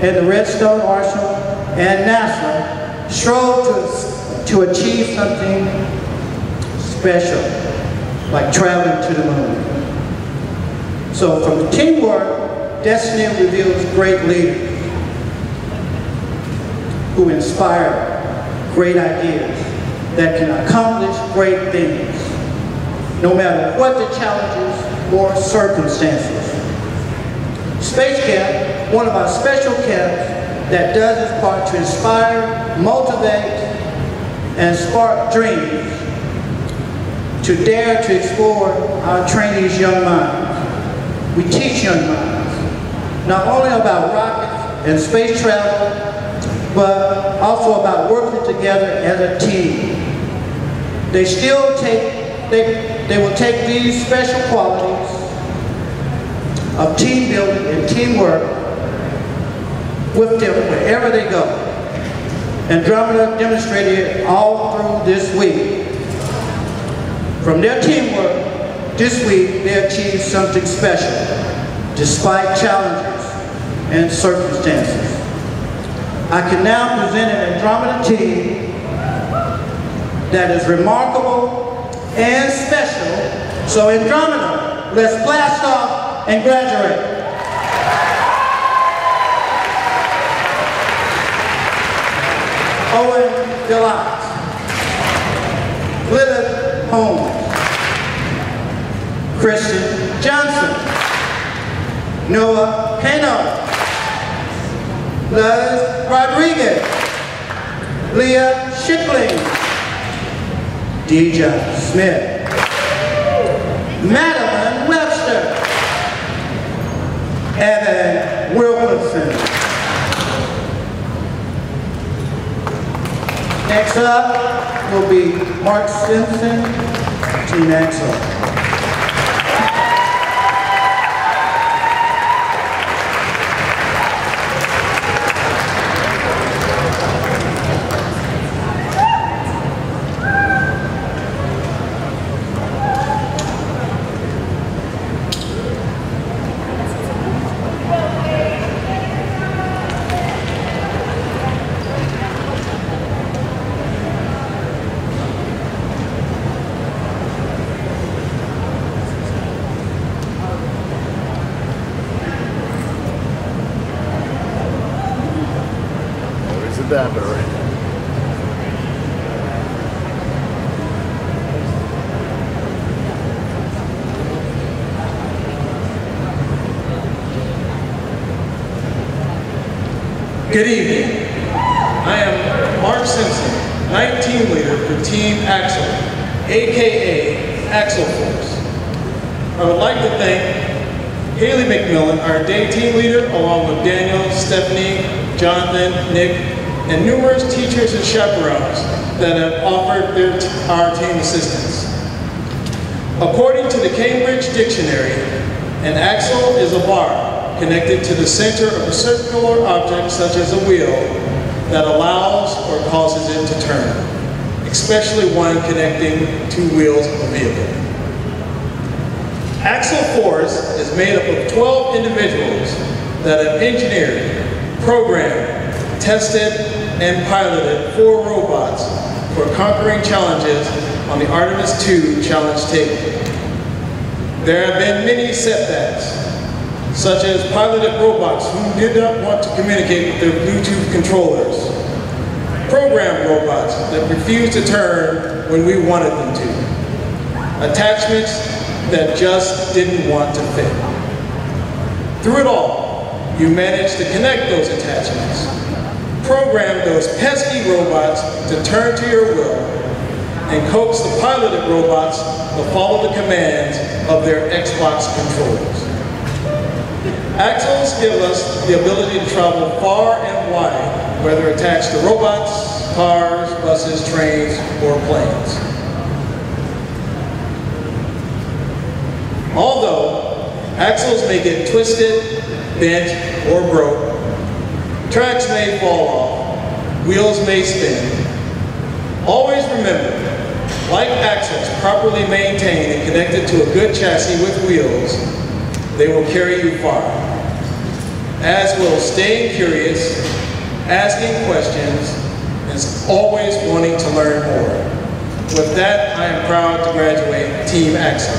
Speaker 3: and the Redstone Arsenal and NASA, strove to achieve something special, like traveling to the moon. So from the teamwork, destiny reveals great leaders who inspire great ideas that can accomplish great things, no matter what the challenges or circumstances. Space Camp, one of our special camps that does its part to inspire, motivate, and spark dreams to dare to explore our trainees' young minds. We teach young minds not only about rockets and space travel, but also about working together as a team. They will take these special qualities of team building and teamwork with them wherever they go. Andromeda demonstrated it all through this week. From their teamwork, this week they achieved something special, despite challenges and circumstances. I can now present an Andromeda team that is remarkable and special. So Andromeda, let's blast off and graduate. Owen Delight, Lilith Holmes, Christian Johnson, Noah Hano, Luz Rodriguez, Leah Schickling, Deja Smith, Madeline Webster. Evan Wilkinson. Next up will be Mark Simpson, Team Axel.
Speaker 15: Good evening. I am Mark Simpson, night team leader for Team Axel, aka Axel Force. I would like to thank Haley McMillan, our day team leader, along with Daniel, Stephanie, Jonathan, Nick, and numerous teachers and chaperones that have offered our team assistance. According to the Cambridge Dictionary, an axle is a bar connected to the center of a circular object such as a wheel that allows or causes it to turn, especially one connecting two wheels of a vehicle. Axel Force is made up of 12 individuals that have engineered, programmed, tested, and piloted 4 robots for conquering challenges on the Artemis II challenge table. There have been many setbacks, such as piloted robots who did not want to communicate with their Bluetooth controllers, programmed robots that refused to turn when we wanted them to, attachments that just didn't want to fit. Through it all, you managed to connect those attachments, program those pesky robots to turn to your will, and coax the piloted robots to follow the commands of their Xbox controllers. Axles give us the ability to travel far and wide, whether attached to robots, cars, buses, trains, or planes. Although axles may get twisted, bent, or broke, tracks may fall off, wheels may spin, always remember, like axles properly maintained and connected to a good chassis with wheels, they will carry you far, as will staying curious, asking questions, and always wanting to learn more. With that, I am proud to graduate Team Axel.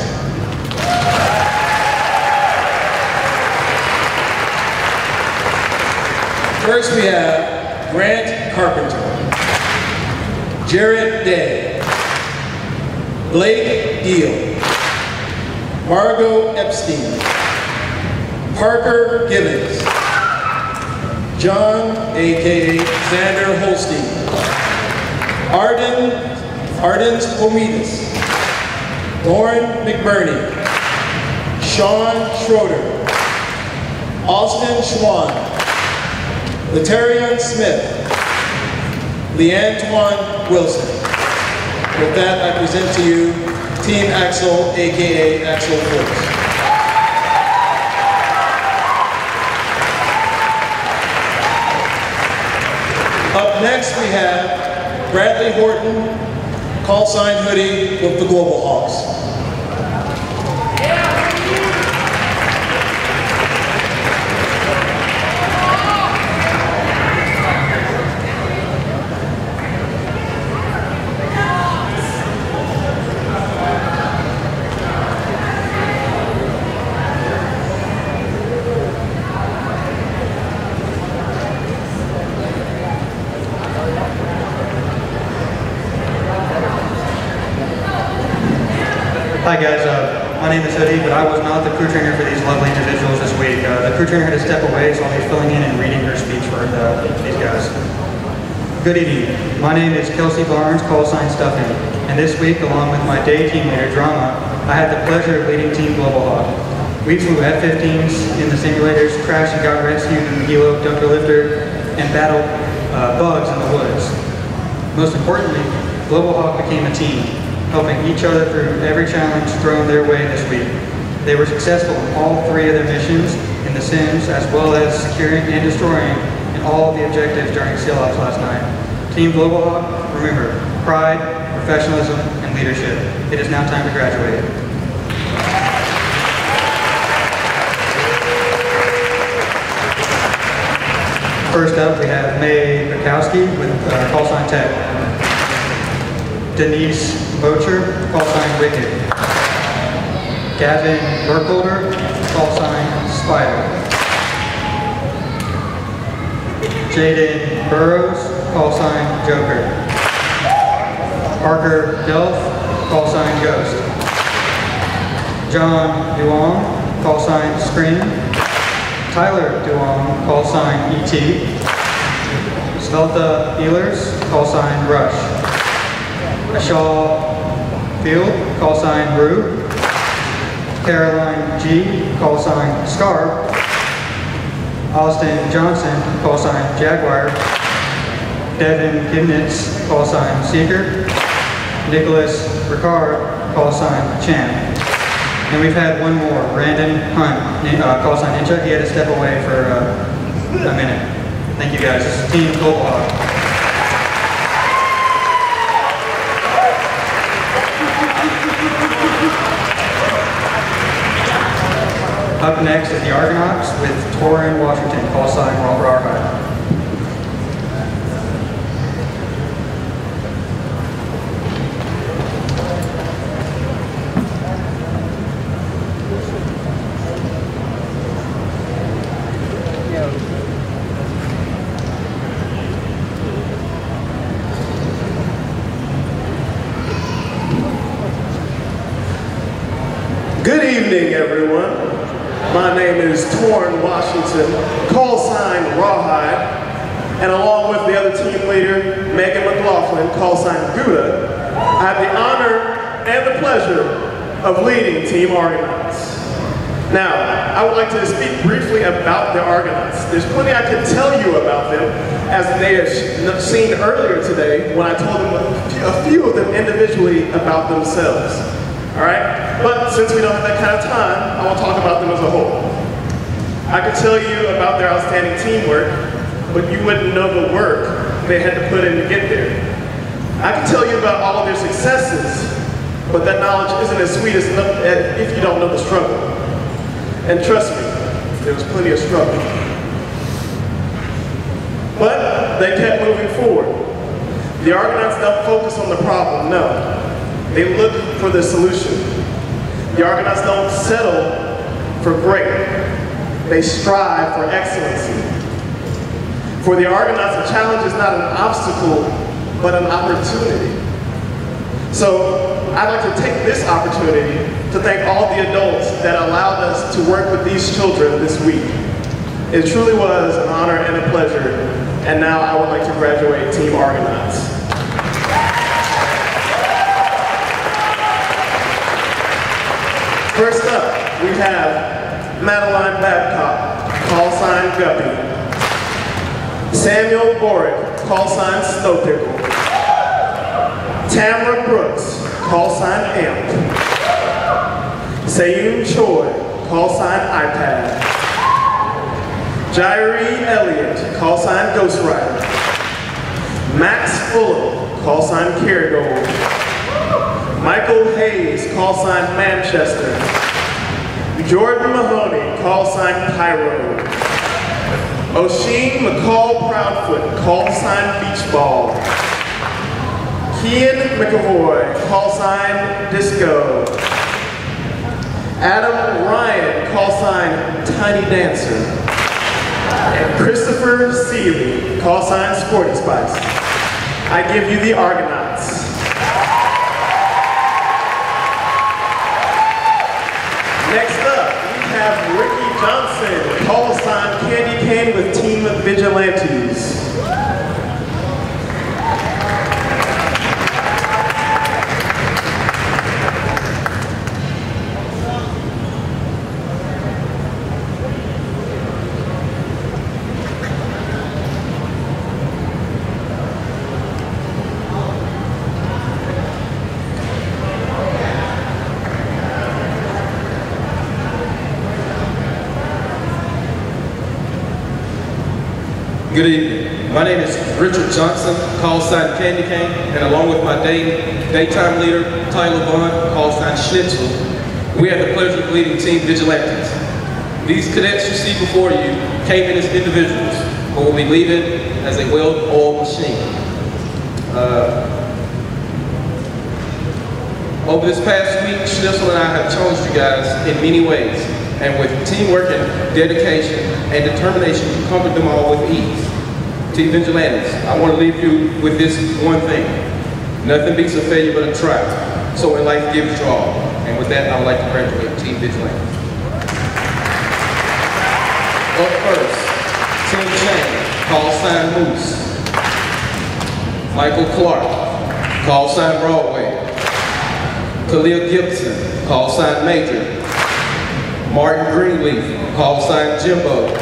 Speaker 15: First we have Grant Carpenter, Jared Day, Blake Deal, Margot Epstein, Parker Gibbons, John, aka Xander Holstein, Ardens Omidas, Lauren McBurney, Sean Schroeder, Austin Schwan, Latarian Smith, Leantoine Wilson. With that, I present to you Team Axel, aka Axel Force. Up next we have Bradley Horton, call sign Hoodie with the Global Hawks.
Speaker 5: Hi guys, my name is Hoodie, but I was not the crew trainer for these lovely individuals this week. The crew trainer had to step away, so I'll be filling in and reading her speech for these guys. Good evening. My name is Kelsey Barnes, call sign Stuffing, and this week, along with my day team leader, Drama, I had the pleasure of leading Team Global Hawk. We flew F-15s in the simulators, crashed and got rescued in the helo dunker lifter, and battled bugs in the woods. Most importantly, Global Hawk became a team, helping each other through every challenge thrown their way this week. They were successful in all 3 of their missions in the sims, as well as securing and destroying in all of the objectives during SEAL-Ops last night. Team Global Hawk, remember, pride, professionalism, and leadership. It is now time to graduate. First up, we have May Bukowski with call sign Tech. Denise Bocher, call sign Wicked. Gavin Burkholder, call sign Spider. Jaden Burrows, call sign Joker. Parker Delph, call sign Ghost. John Duong, call sign Scream. Tyler Duong, call sign ET. Svelta Ehlers, call sign Rush. Ashal Field, call sign Rue. Caroline G, call sign Scar. Austin Johnson, call sign Jaguar. Devin Gimnitz, call sign Seeker. Nicholas Ricard, call sign Champ. And we've had one more, Brandon Hunt, call sign Ninja. He had to step away for a minute. Thank you guys. This is Team Global Hawk. Up next is the Argonauts with Torin Washington, call sign Rawhide.
Speaker 16: Good evening, everyone. My name is Torin Washington, call sign Rawhide, and along with the other team leader, Megan McLaughlin, call sign Gouda, I have the honor and the pleasure of leading Team Argonauts. Now, I would like to speak briefly about the Argonauts. There's plenty I could tell you about them, as they have seen earlier today when I told them a few of them individually about themselves. All right? But since we don't have that kind of time, I will talk about them as a whole. I could tell you about their outstanding teamwork, but you wouldn't know the work they had to put in to get there. I can tell you about all of their successes, but that knowledge isn't as sweet as if you don't know the struggle. And trust me, there was plenty of struggle. But they kept moving forward. The Argonauts don't focus on the problem, no. They look for the solution. The Argonauts don't settle for great. They strive for excellency. For the Argonauts, a challenge is not an obstacle, but an opportunity. So I'd like to take this opportunity to thank all the adults that allowed us to work with these children this week. It truly was an honor and a pleasure, and now I would like to graduate Team Argonauts. First up, we have Madeline Babcock, call sign Guppy. Samuel Borick, call sign Snowpickle. Tamara Brooks, call sign Amp. Sayun Choi, call sign iPad. Jairee Elliott, call sign Ghost Rider. Max Fulham, call sign Kerrigold. Michael Hayes, call sign Manchester. Jordan Mahoney, call sign Pyro. O'Sheen McCall Proudfoot, call sign Beach Ball. Kian McAvoy, call sign Disco. Adam Ryan, call sign Tiny Dancer. And Christopher Seeley, call sign Sporty Spice. I give you the Argonauts. Next up, we have Ricky Johnson, call sign Candy Cane with Team Vigilantes.
Speaker 17: Good evening. My name is Richard Johnson, call sign Candy Cane, and along with my daytime leader, Tyler Bond, call sign Schnitzel, we have the pleasure of leading Team Vigilantes. These cadets you see before you came in as individuals, but will be leaving as a well-oiled machine. Over this past week, Schnitzel and I have challenged you guys in many ways, and with teamwork and dedication and determination, you conquered them all with ease. Team Vigilantes, I want to leave you with this one thing. Nothing beats a failure but a try. So in life, give it your all. And with that, I would like to congratulate Team Vigilantes. Up first, Team Shane, call sign Moose. Michael Clark, call sign Broadway. Khalil Gibson, call sign Major. Martin Greenleaf, call sign Jimbo.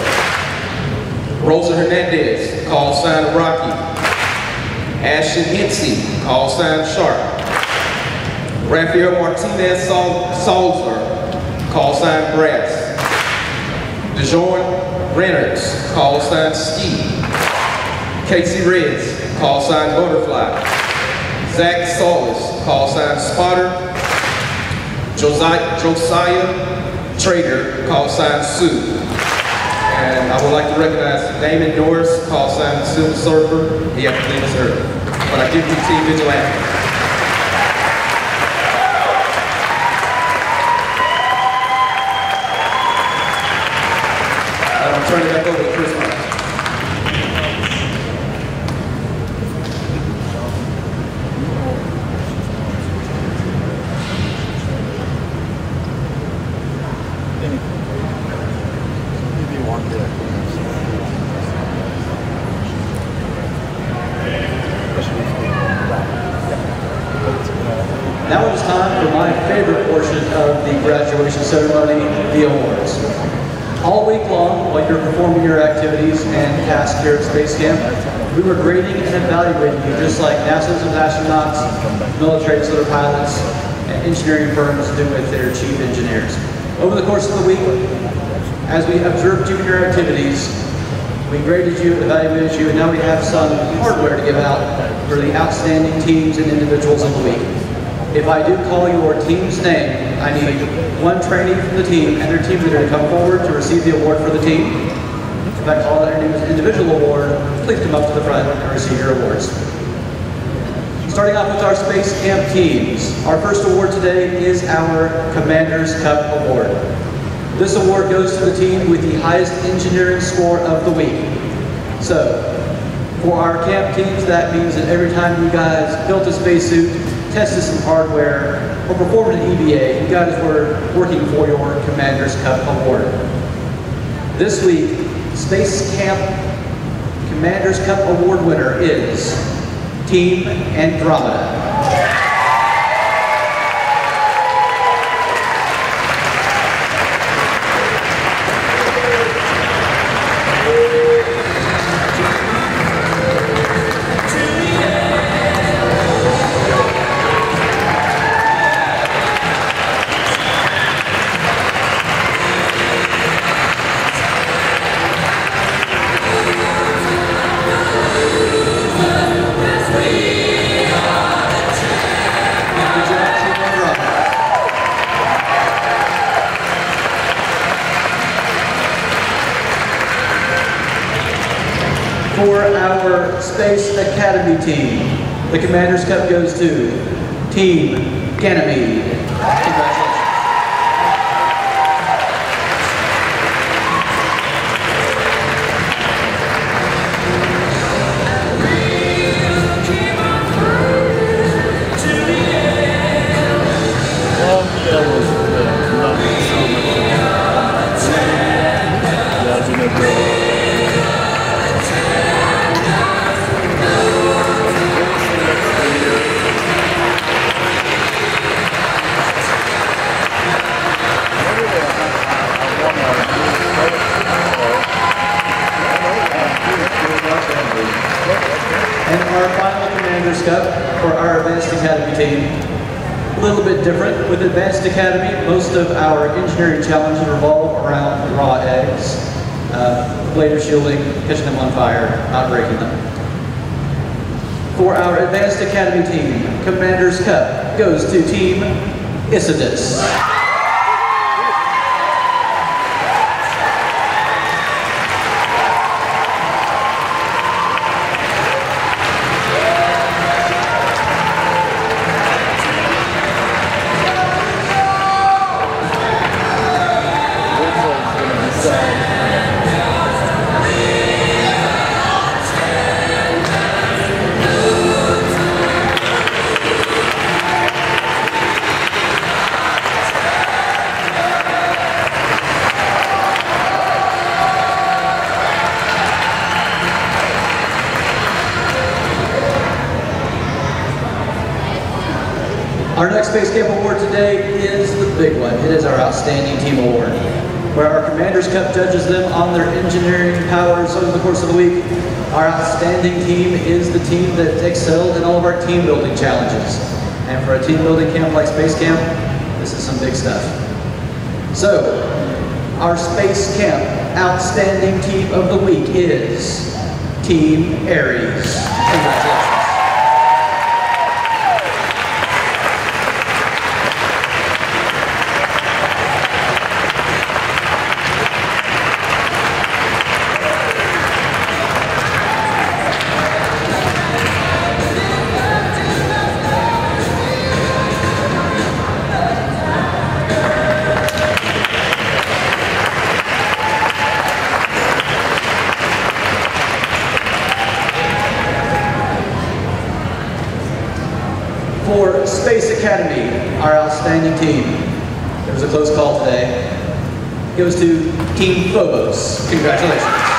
Speaker 17: Rosa Hernandez, call sign Rocky. Ashton Hensey, call sign Sharp. Rafael Martinez Salzer, call sign Brass. DeJourn Reynolds, call sign Ski. Casey Reds, call sign Butterfly. Zach Solis, call sign Spotter. Josiah Trader, call sign Sue. And I would like to recognize Damon Norris, call sign Silver Surfer. He has to leave us early. But I give you Team Vigilante. I'm turning it back over to Chris.
Speaker 5: Now it is time for my favorite portion of the graduation ceremony, the awards. All week long, while you're performing your activities and tasks here at Space Camp, we were grading and evaluating you just like NASA's astronauts, military and solar pilots, and engineering firms do with their chief engineers. Over the course of the week, as we observed you in your activities, we graded you, evaluated you, and now we have some hardware to give out for the outstanding teams and individuals of the week. If I do call your team's name, I need one trainee from the team and their team leader to come forward to receive the award for the team. If I call their name as an individual award, please come up to the front and receive your awards. Starting off with our Space Camp teams, our first award today is our Commander's Cup Award. This award goes to the team with the highest engineering score of the week. So, for our camp teams, that means that every time you guys built a spacesuit, tested some hardware, or performed an EVA, you guys were working for your Commander's Cup Award. This week, Space Camp Commander's Cup Award winner is Team Andromeda. For our Space Academy team, the Commander's Cup goes to Team Ganymede. Congratulations. And our final Commander's Cup for our Advanced Academy team. A little bit different. With Advanced Academy, most of our engineering challenges revolve around raw eggs. blader shielding, catching them on fire, not breaking them. For our Advanced Academy team, Commander's Cup goes to Team SCIVIS. Our next Space Camp Award today is the big one. It is our Outstanding Team Award, where our Commander's Cup judges them on their engineering powers over the course of the week. Our outstanding team is the team that excelled in all of our team building challenges. And for a team building camp like Space Camp, this is some big stuff. So, our Space Camp Outstanding Team of the Week is Team Aries. Congratulations. For Space Academy, our outstanding team, it was a close call today, goes to Team Phobos. Congratulations.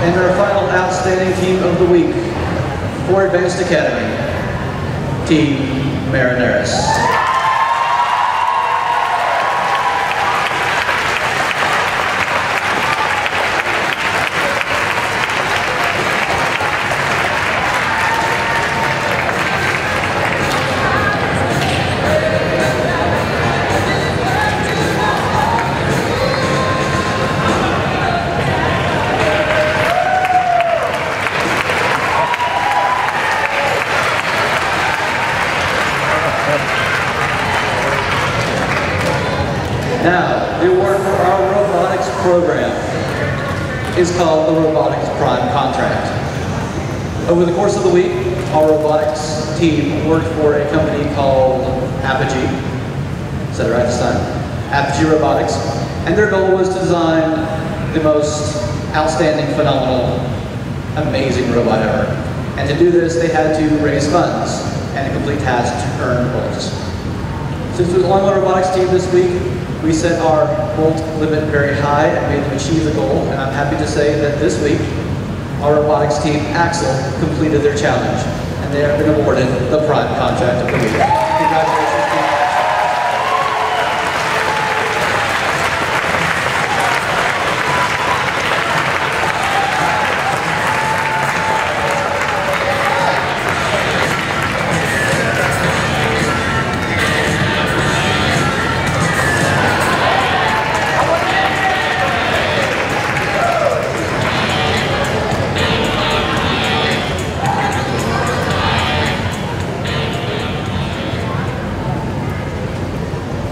Speaker 5: And our final outstanding team of the week for Advanced Academy, Team Marineris. Now, the award for our robotics program is called the Robotics Prime Contract. Over the course of the week, our robotics team worked for a company called Apogee. Said it right this time. Apogee Robotics. And their goal was to design the most outstanding, phenomenal, amazing robot ever. And to do this, they had to raise funds and a complete task to earn bolts. Since we belong on the robotics team this week, we set our bolt limit very high and made them achieve the goal, and I'm happy to say that this week, our robotics team, Axel, completed their challenge, and they have been awarded the Prime Contract of the Week. Congratulations, team.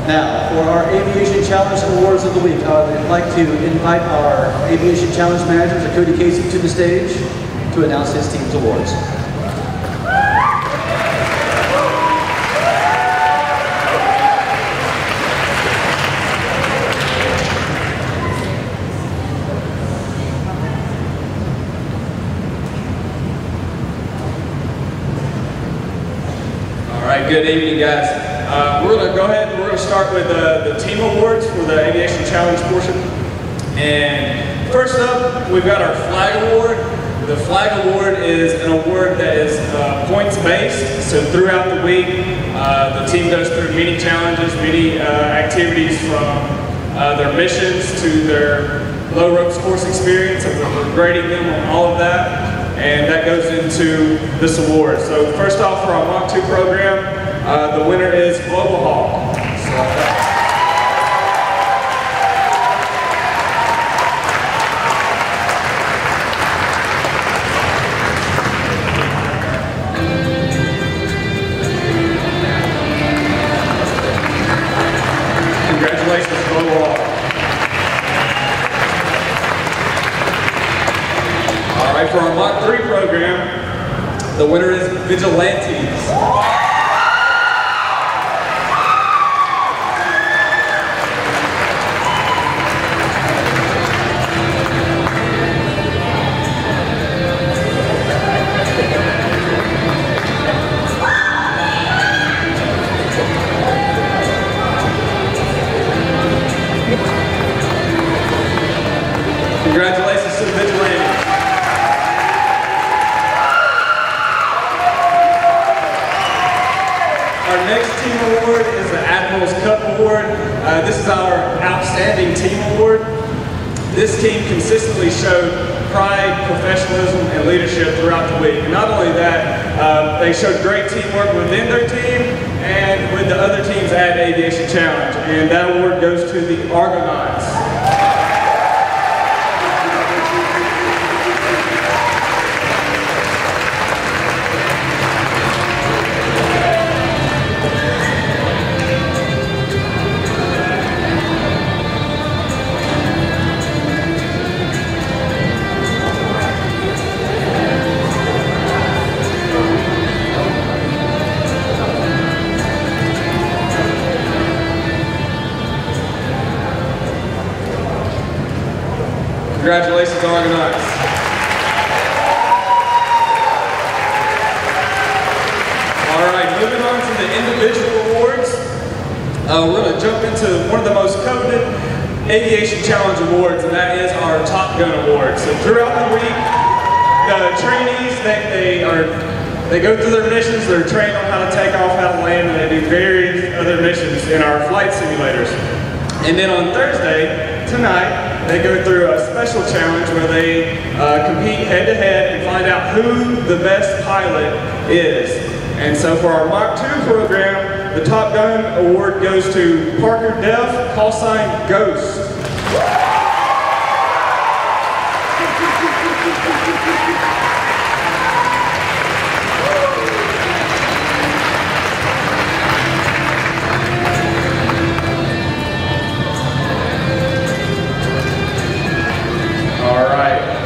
Speaker 5: Now, for our Aviation Challenge Awards of the Week, I would like to invite our Aviation Challenge Manager, Cody Casey, to the stage to announce his team's awards.
Speaker 18: All right, good evening, guys.
Speaker 13: We're going to go ahead and we're going to start with the team awards for the Aviation Challenge portion. And first up, we've got our flag award. The flag award is an award that is points-based. So throughout the week, the team goes through many challenges, many activities from their missions to their low ropes course experience, and we're grading them on all of that. And that goes into this award. So first off, for our Mach 2 program, the winner is Global Hawk. Congratulations, Global Hawk. All right, for our Mach 3 program, the winner is Vigilantes. Congratulations to the Vigilantes. Our next team award is the Admiral's Cup Award. This is our Outstanding Team Award. This team consistently showed pride, professionalism, and leadership throughout the week. And not only that, they showed great teamwork within their team and with the other teams at Aviation Challenge. And that award goes to the Argonauts. Congratulations, Argonauts. All right, moving on to the individual awards. We're going to jump into one of the most coveted Aviation Challenge awards, and that is our Top Gun Award. So throughout the week, the trainees, they go through their missions, they're trained on how to take off, how to land, and they do various other missions in our flight simulators. And then on Thursday, tonight, they go through a special challenge where they compete head-to-head and find out who the best pilot is. And so for our Mach 2 program, the Top Gun Award goes to Parker Duff, call sign Ghost.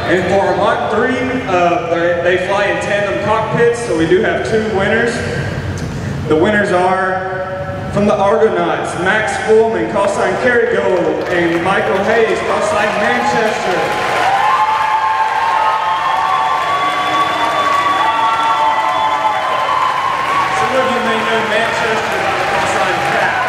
Speaker 13: And for our Mach 3, they fly in tandem cockpits, so we do have two winners. The winners are from the Argonauts, Max Fullman, call sign Kerrygold, and Michael Hayes, call sign Manchester. Some of you may know Manchester by the call sign Pat.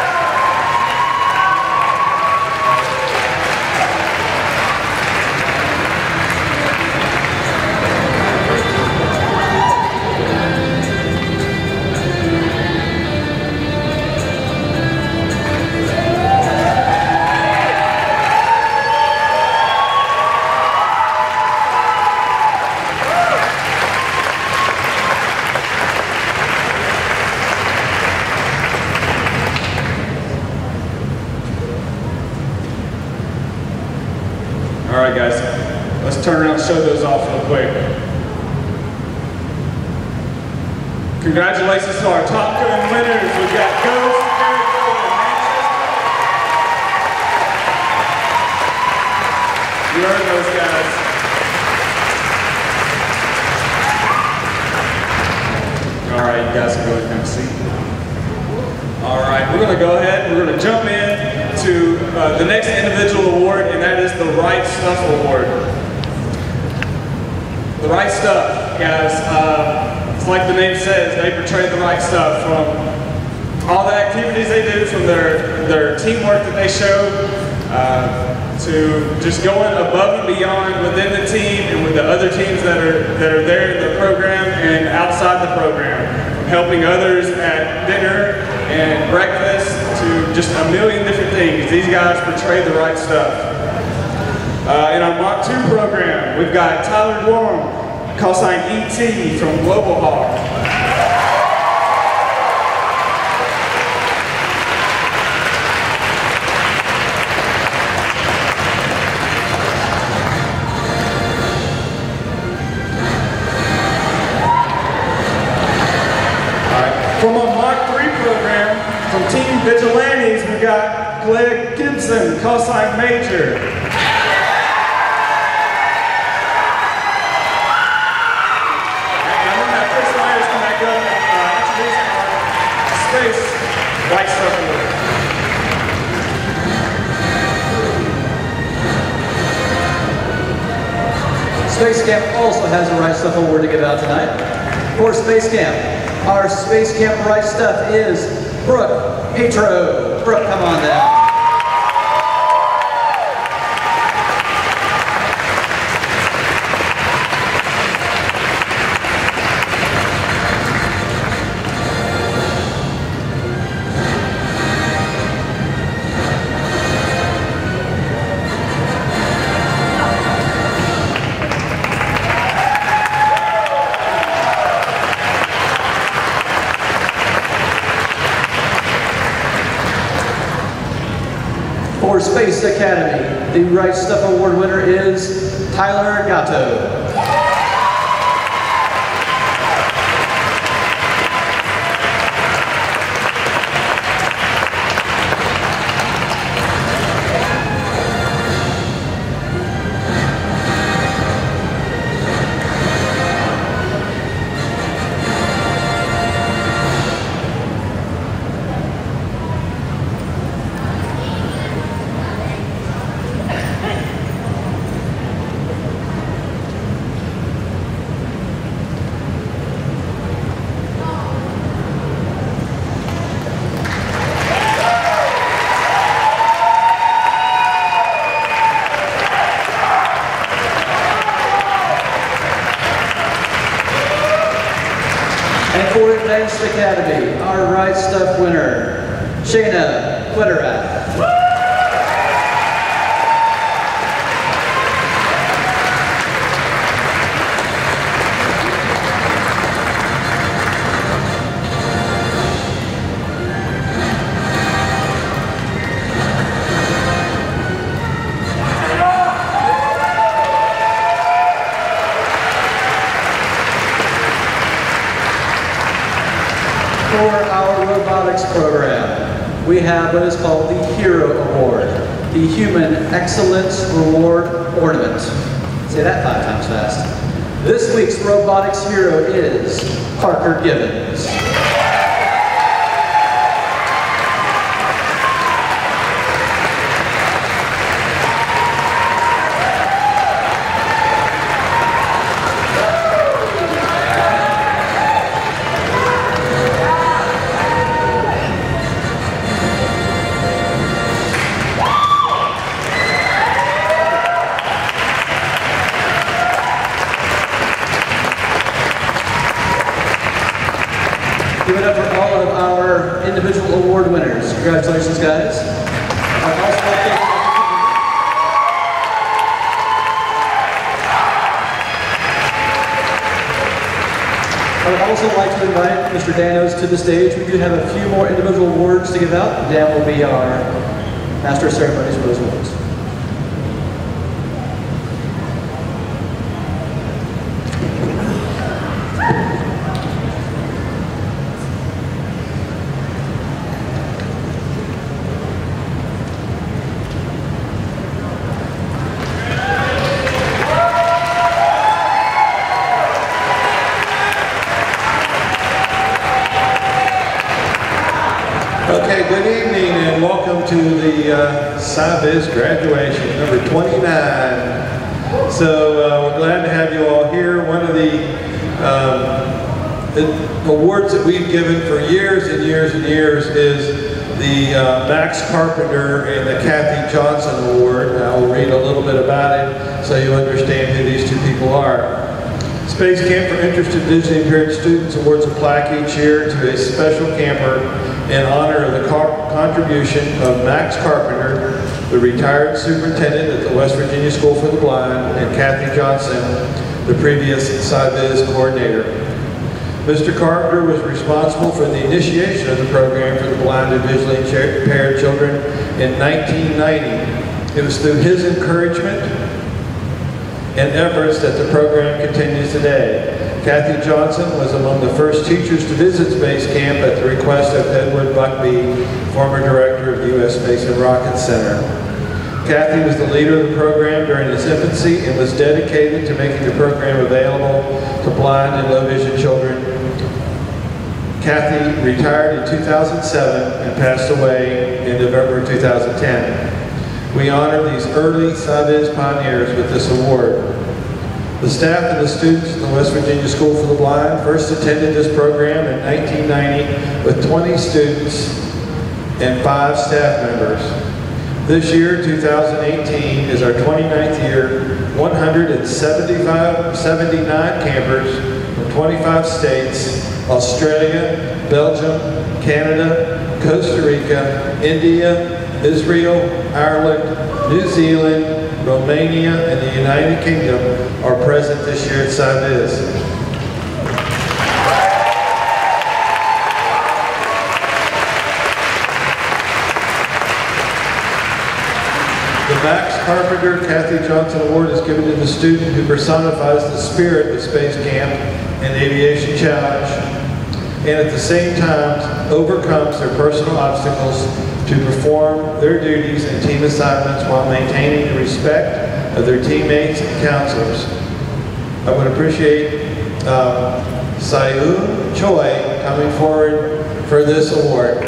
Speaker 13: All right, guys, let's turn around and show those off real quick. Congratulations to our Top Gun winners. We've got Ghost, Kerrygold, and Manchester. You heard those guys. All right, you guys can go ahead and have a seat. All right, we're going to go ahead and we're going to jump in to the next individual award, and that is the Right Stuff Award. The Right Stuff, guys, it's like the name says, they portray the right stuff from all the activities they do, from their teamwork that they show, to just going above and beyond within the team and with the other teams that are there in the program and outside the program. From helping others at dinner and breakfast to just a million different things. These guys portray the right stuff. In our Mach 2 program, we've got Tyler Gorham, call sign ET from Global Hawk. From our Mach 3 program, from Team Vigilantes, we've got Glenn Gibson, call sign Major. And I'm going to have Chris Myers come back up and introduce our space right stuff award.
Speaker 5: Space Camp also has a Right Stuff Award to give out tonight. For Space Camp, our Space Camp Right Stuff is Brooke Petro. Brooke, come on down. For Space Academy, the Right Stuff Award winner is Tyler Gatto. For Advanced Academy, our Right Stuff winner, Shayna Quitterat. For our robotics program, we have what is called the Hero Award, the Human Excellence Reward Ornament. Say that 5 times fast. This week's robotics hero is Parker Gibbons. Give it up for all of our individual award winners. Congratulations, guys. I would also like to invite Mr. Danos to the stage. We do have a few more individual awards to give out. Dan will be our Master of Ceremonies for those awards.
Speaker 18: Okay, good evening and welcome to the SCIVIS graduation, number 29. So we're glad to have you all here. One of the awards that we've given for years and years and years is the Max Carpenter and the Kathy Johnson Award. And I will read a little bit about it so you understand who these two people are. Space Camp for Interested Visually Impaired Students awards a plaque each year to a special camper in honor of the contribution of Max Carpenter, the retired superintendent at the West Virginia School for the Blind, and Kathy Johnson, the previous SCIVIS coordinator. Mr. Carpenter was responsible for the initiation of the program for the blind and visually impaired children in 1990. It was through his encouragement and efforts that the program continues today. Kathy Johnson was among the first teachers to visit Space Camp at the request of Edward Buckbee, former director of the U.S. Space and Rocket Center. Kathy was the leader of the program during its infancy and was dedicated to making the program available to blind and low vision children. Kathy retired in 2007 and passed away in November 2010. We honor these early SCIVIS pioneers with this award. The staff and the students in the West Virginia School for the Blind first attended this program in 1990 with 20 students and 5 staff members. This year, 2018, is our 29th year. 179 campers from 25 states, Australia, Belgium, Canada, Costa Rica, India, Israel, Ireland, New Zealand, Romania, and the United Kingdom are present this year at SCIVIS. The Max Carpenter Kathy Johnson Award is given to the student who personifies the spirit of Space Camp and Aviation Challenge, and at the same time overcomes their personal obstacles to perform their duties and team assignments while maintaining the respect of their teammates and counselors. I would appreciate Sayu Choi coming forward for this award.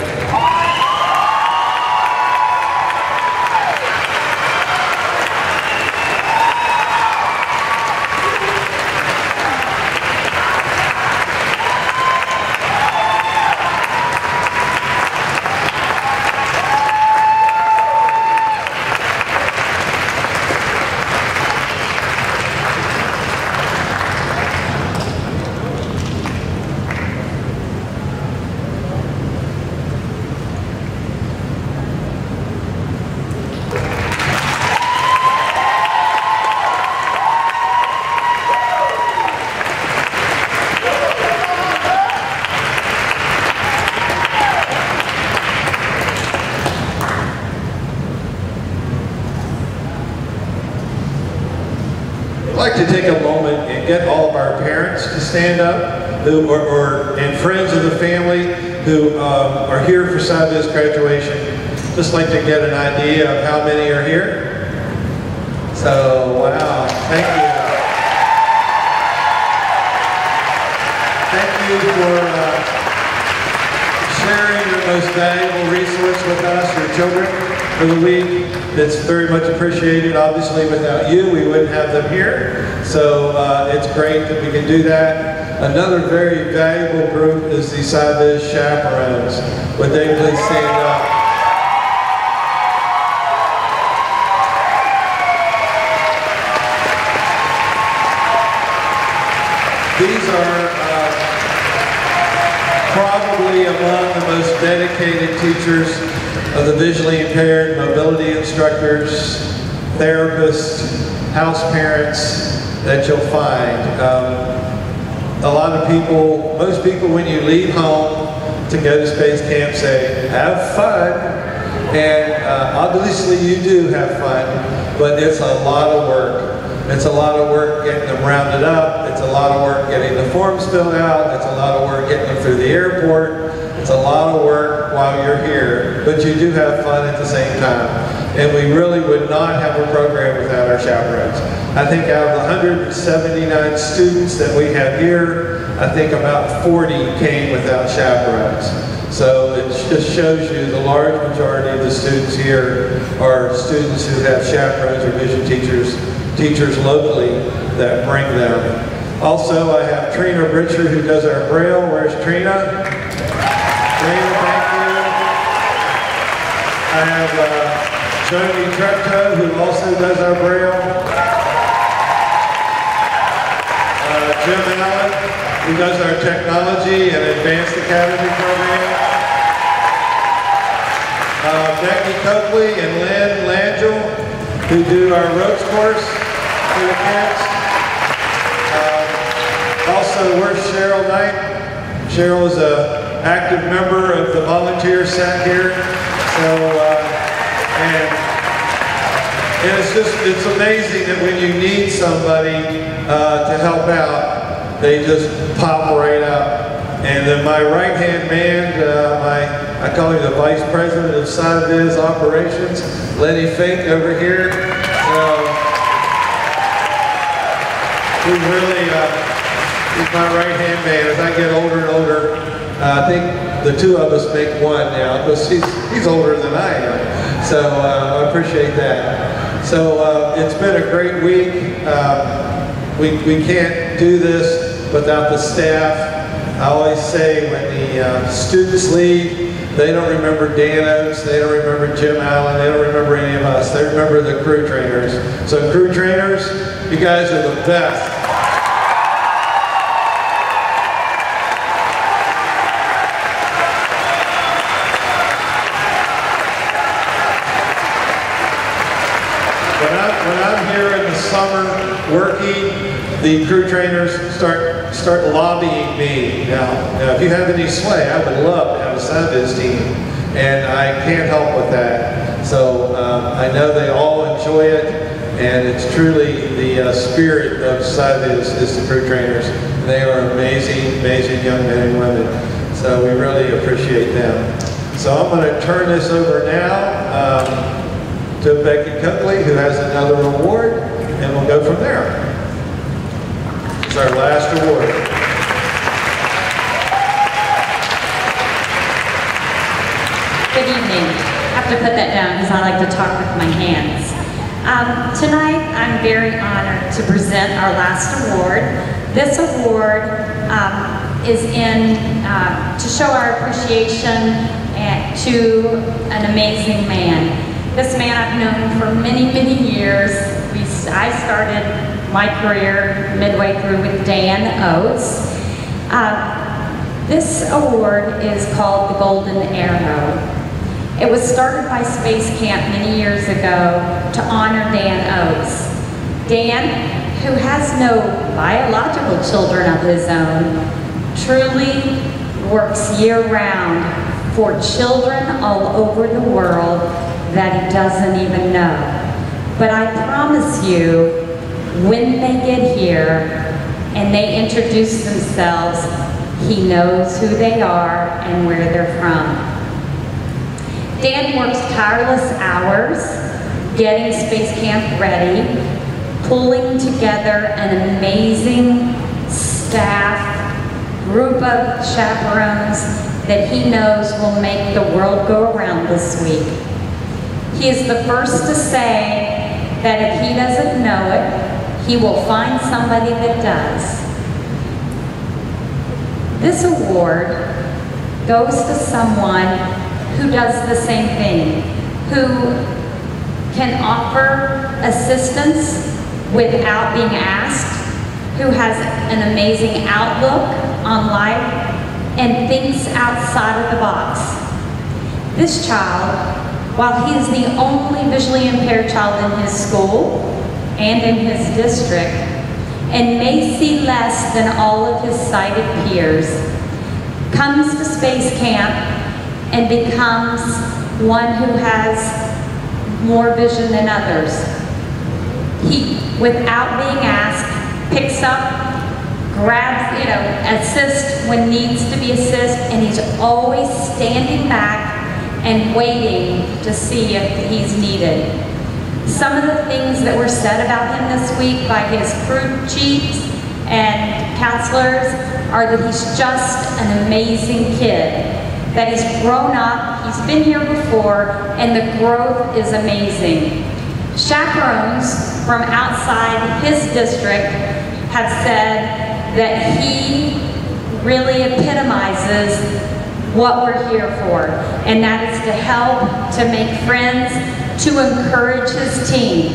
Speaker 18: I'd like to take a moment and get all of our parents to stand up, and friends of the family who are here for SCIVIS graduation. Just like to get an idea of how many are here. So, wow, thank you. Thank you for sharing your most valuable resource with us, your children, for the week. It's very much appreciated. Obviously, without you, we wouldn't have them here. So it's great that we can do that. Another very valuable group is the SCIVIS chaperones. Would they please stand up? These are probably among the most dedicated teachers of the visually impaired, mobility instructors, therapists, house parents that you'll find. A lot of people, most people when you leave home to go to Space Camp say, have fun. And obviously you do have fun, but it's a lot of work. It's a lot of work getting them rounded up. It's a lot of work getting the forms filled out. It's a lot of work getting them through the airport. It's a lot of work while you're here, but you do have fun at the same time. And we really would not have a program without our chaperones. I think out of the 179 students that we have here, I think about 40 came without chaperones. So it just shows you the large majority of the students here are students who have chaperones or vision teachers locally that bring them. Also, I have Trina Richard, who does our Braille. Where's Trina? Trina, thank you. I have Joni Trecto, who also does our Braille. Jim Allen, who does our Technology and Advanced Academy program. Becky Coakley and Lynn Langell, who do our ropes course for the kids. Also, where's Cheryl Knight? Cheryl is an active member of the volunteer set here. So, and it's amazing that when you need somebody to help out, they just pop right up. And then my right-hand man, I call him the Vice President of SCIVIS Operations, Lenny Fink over here. So, he's really, he's my right-hand man. As I get older and older, I think the two of us make one now, because he's older than I am. So I appreciate that. So it's been a great week. We can't do this without the staff. I always say when the students leave, they don't remember Dan Oates, they don't remember Jim Allen, they don't remember any of us. They remember the crew trainers. So crew trainers, you guys are the best. When I'm here in the summer working, the crew trainers start lobbying me. Now, if you have any sway, I would love to have a SCIVIS team, and I can't help with that. So I know they all enjoy it, and it's truly the spirit of SCIVIS is the crew trainers. They are amazing, amazing young men and women. So we really appreciate them. So I'm going to turn this over now to Becky Coakley, who has another award, and we'll go from there. It's our last award.
Speaker 19: Good evening. I have to put that down because I like to talk with my hands. Tonight, I'm very honored to present our last award. This award is to show our appreciation to an amazing man. This man I've known for many, many years. I started my career midway through with Dan Oates. This award is called the Golden Arrow. It was started by Space Camp many years ago to honor Dan Oates. Dan, who has no biological children of his own, truly works year-round for children all over the world that he doesn't even know. But I promise you, when they get here and they introduce themselves, he knows who they are and where they're from. Dan works tireless hours getting Space Camp ready, pulling together an amazing staff, group of chaperones that he knows will make the world go around this week. He is the first to say that if he doesn't know it, he will find somebody that does. This award goes to someone who does the same thing, who can offer assistance without being asked, who has an amazing outlook on life and thinks outside of the box. This child, while he is the only visually impaired child in his school and in his district, and may see less than all of his sighted peers, comes to Space Camp and becomes one who has more vision than others. He, without being asked, picks up, grabs, assists when needs to be assist, and he's always standing back and waiting to see if he's needed. Some of the things that were said about him this week by his crew chiefs and counselors are that he's just an amazing kid, that he's grown up, he's been here before, and the growth is amazing. Chaperones from outside his district have said that he really epitomizes what we're here for, and that is to help, to make friends, to encourage his team.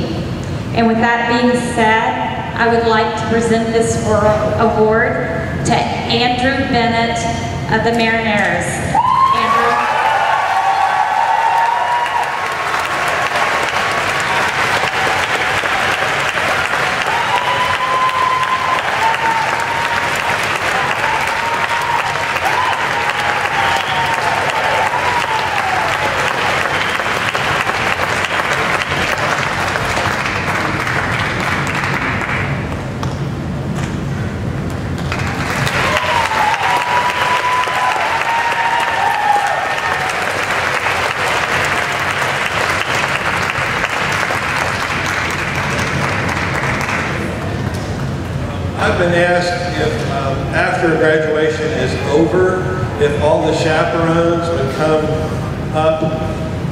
Speaker 19: And with that being said, I would like to present this award to Andrew Bennett of the Marineris.
Speaker 18: I've been asked if after graduation is over, if all the chaperones would come up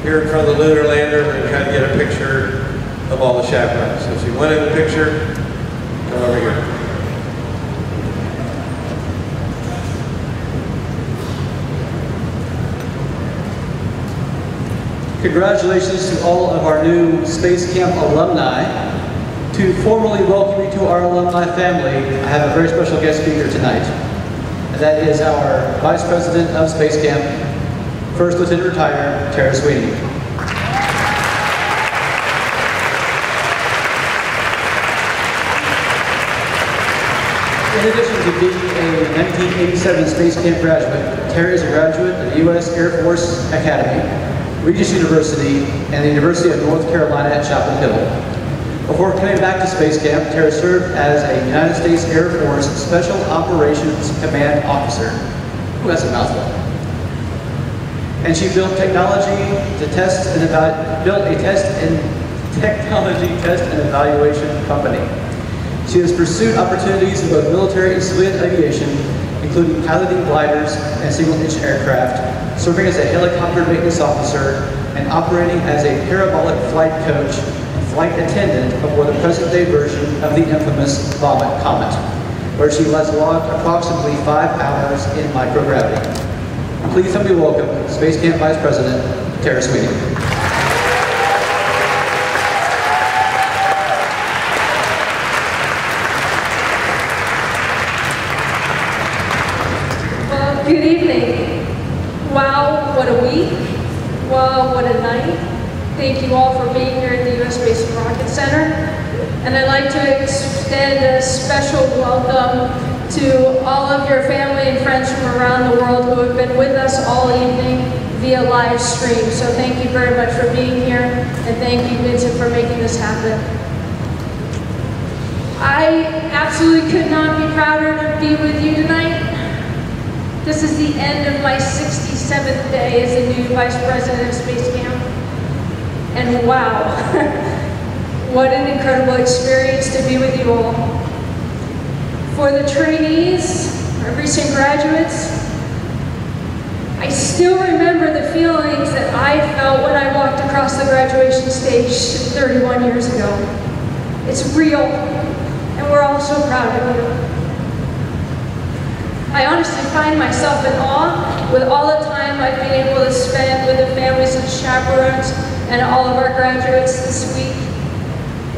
Speaker 18: here in front of the lunar lander and try to get a picture of all the chaperones. So if you want in the picture, come over here.
Speaker 5: Congratulations to all of our new Space Camp alumni. To formally welcome you to our alumni family, I have a very special guest speaker tonight. And that is our Vice President of Space Camp, First Lieutenant Retired, Tara Sweeney. In addition to being a 1987 Space Camp graduate, Tara is a graduate of the U.S. Air Force Academy, Regis University, and the University of North Carolina at Chapel Hill. Before coming back to Space Camp, Tara served as a United States Air Force Special Operations Command Officer. Ooh, that's a mouthful. And she built technology to test and technology test and evaluation company. She has pursued opportunities in both military and civilian aviation, including piloting gliders and single-inch aircraft, serving as a helicopter maintenance officer, and operating as a parabolic flight coach flight attendant aboard the present-day version of the infamous Vomit Comet, where she has logged approximately 5 hours in microgravity. Please help me welcome Space Camp Vice President, Tara Sweeney.
Speaker 20: Well, good evening. Wow, what a week. Wow, what a night. Thank you all for being here at the U.S. Space and Rocket Center. And I'd like to extend a special welcome to all of your family and friends from around the world who have been with us all evening via live stream. So thank you very much for being here, and thank you, Vincent, for making this happen. I absolutely could not be prouder to be with you tonight. This is the end of my 67th day as a new Vice President of Space Camp. And wow, what an incredible experience to be with you all. For the trainees, our recent graduates, I still remember the feelings that I felt when I walked across the graduation stage 31 years ago. It's real, and we're all so proud of you. I honestly find myself in awe with all the time I've been able to spend with the families and chaperones and all of our graduates this week.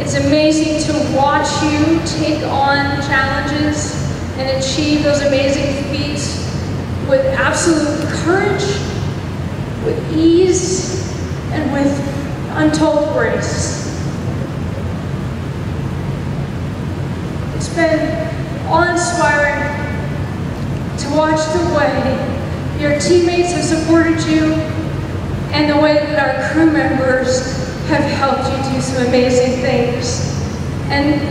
Speaker 20: It's amazing to watch you take on challenges and achieve those amazing feats with absolute courage, with ease, and with untold grace. It's been awe-inspiring to watch the way your teammates have supported you and the way that our crew members have helped you do some amazing things. And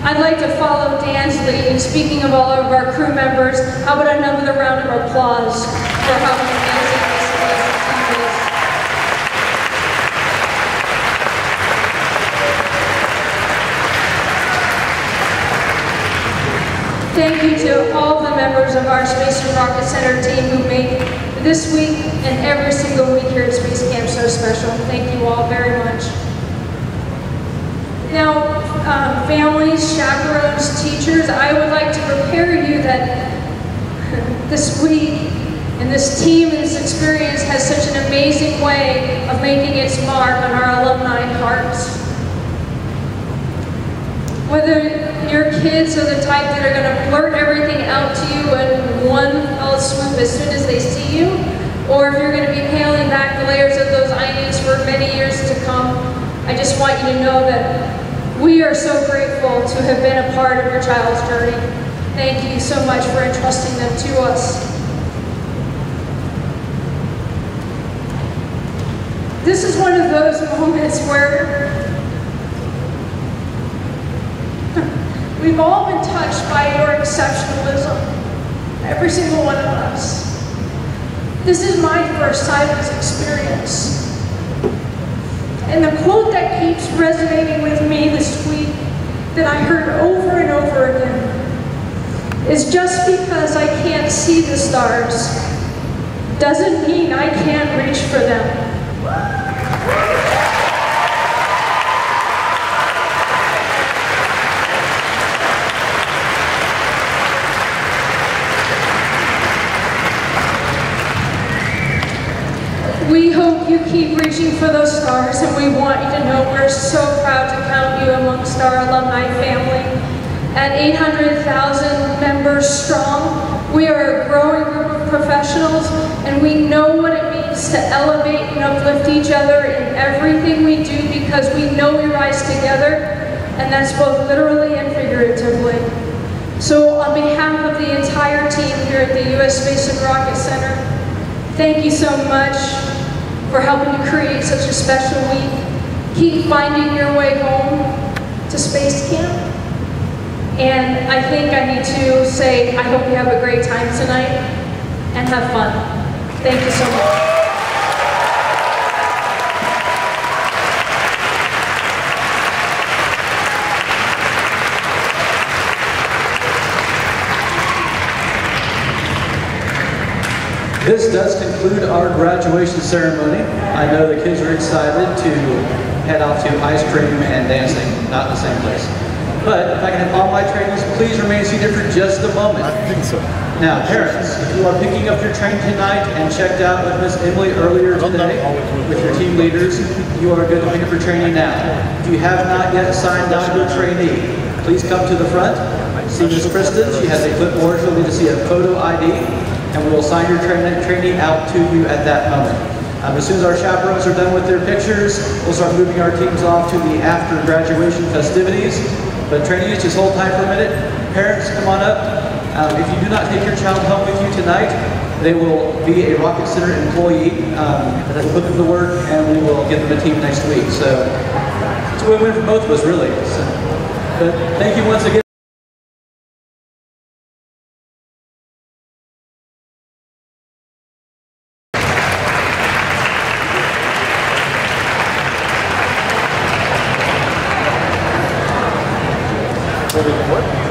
Speaker 20: I'd like to follow Dan's lead in speaking of all of our crew members. How about another round of applause for how amazing this team is. Thank you to all the members of our Space and Rocket Center team who make this week and every single week here at Space Camp so special. Thank you all very much. Now, families, chaperones, teachers, I would like to prepare you experience has such an amazing way of making its mark on our alumni hearts. Whether your kids are the type that are going to blurt everything out to you in one fell swoop as soon as they see you, or if you're going to be peeling back the layers of those onions for many years to come, I just want you to know that we are so grateful to have been a part of your child's journey. Thank you so much for entrusting them to us. This is one of those moments where we've all been touched by your exceptionalism, every single one of us. This is my first SCIVIS experience. And the quote that keeps resonating with me this week, that I heard over and over again, is just because I can't see the stars doesn't mean I can't reach for them. We hope you keep reaching for those stars, and we want you to know we're so proud to count you amongst our alumni family. At 800,000 members strong, we are a growing group of professionals, and we know what it means to elevate and uplift each other in everything we do, because we know we rise together, and that's both literally and figuratively. So on behalf of the entire team here at the U.S. Space and Rocket Center, thank you so much for helping to create such a special week. Keep finding your way home to Space Camp. And I think I need to say, I hope you have a great time tonight and have fun. Thank you so much.
Speaker 5: This does conclude our graduation ceremony. I know the kids are excited to head off to ice cream and dancing, not the same place. But if I can have all my trainees, please remain seated for just a moment.
Speaker 2: I think so.
Speaker 5: Now, parents, if you are picking up your train tonight and checked out with Miss Emily earlier today with your team leaders, you are good to pick up your trainee now. If you have not yet signed on your trainee, please come to the front. See Miss Kristen, she has a clipboard, she'll need to see a photo ID, and we will sign your trainee out to you at that moment. As soon as our chaperones are done with their pictures, we'll start moving our teams off to the after graduation festivities. But trainees, just hold tight for a minute. Parents, come on up. If you do not take your child home with you tonight, they will be a Rocket Center employee. We'll put them to work and we will get them a team next week. So it's a win-win for both of us, really. So, but thank you once again.
Speaker 2: What?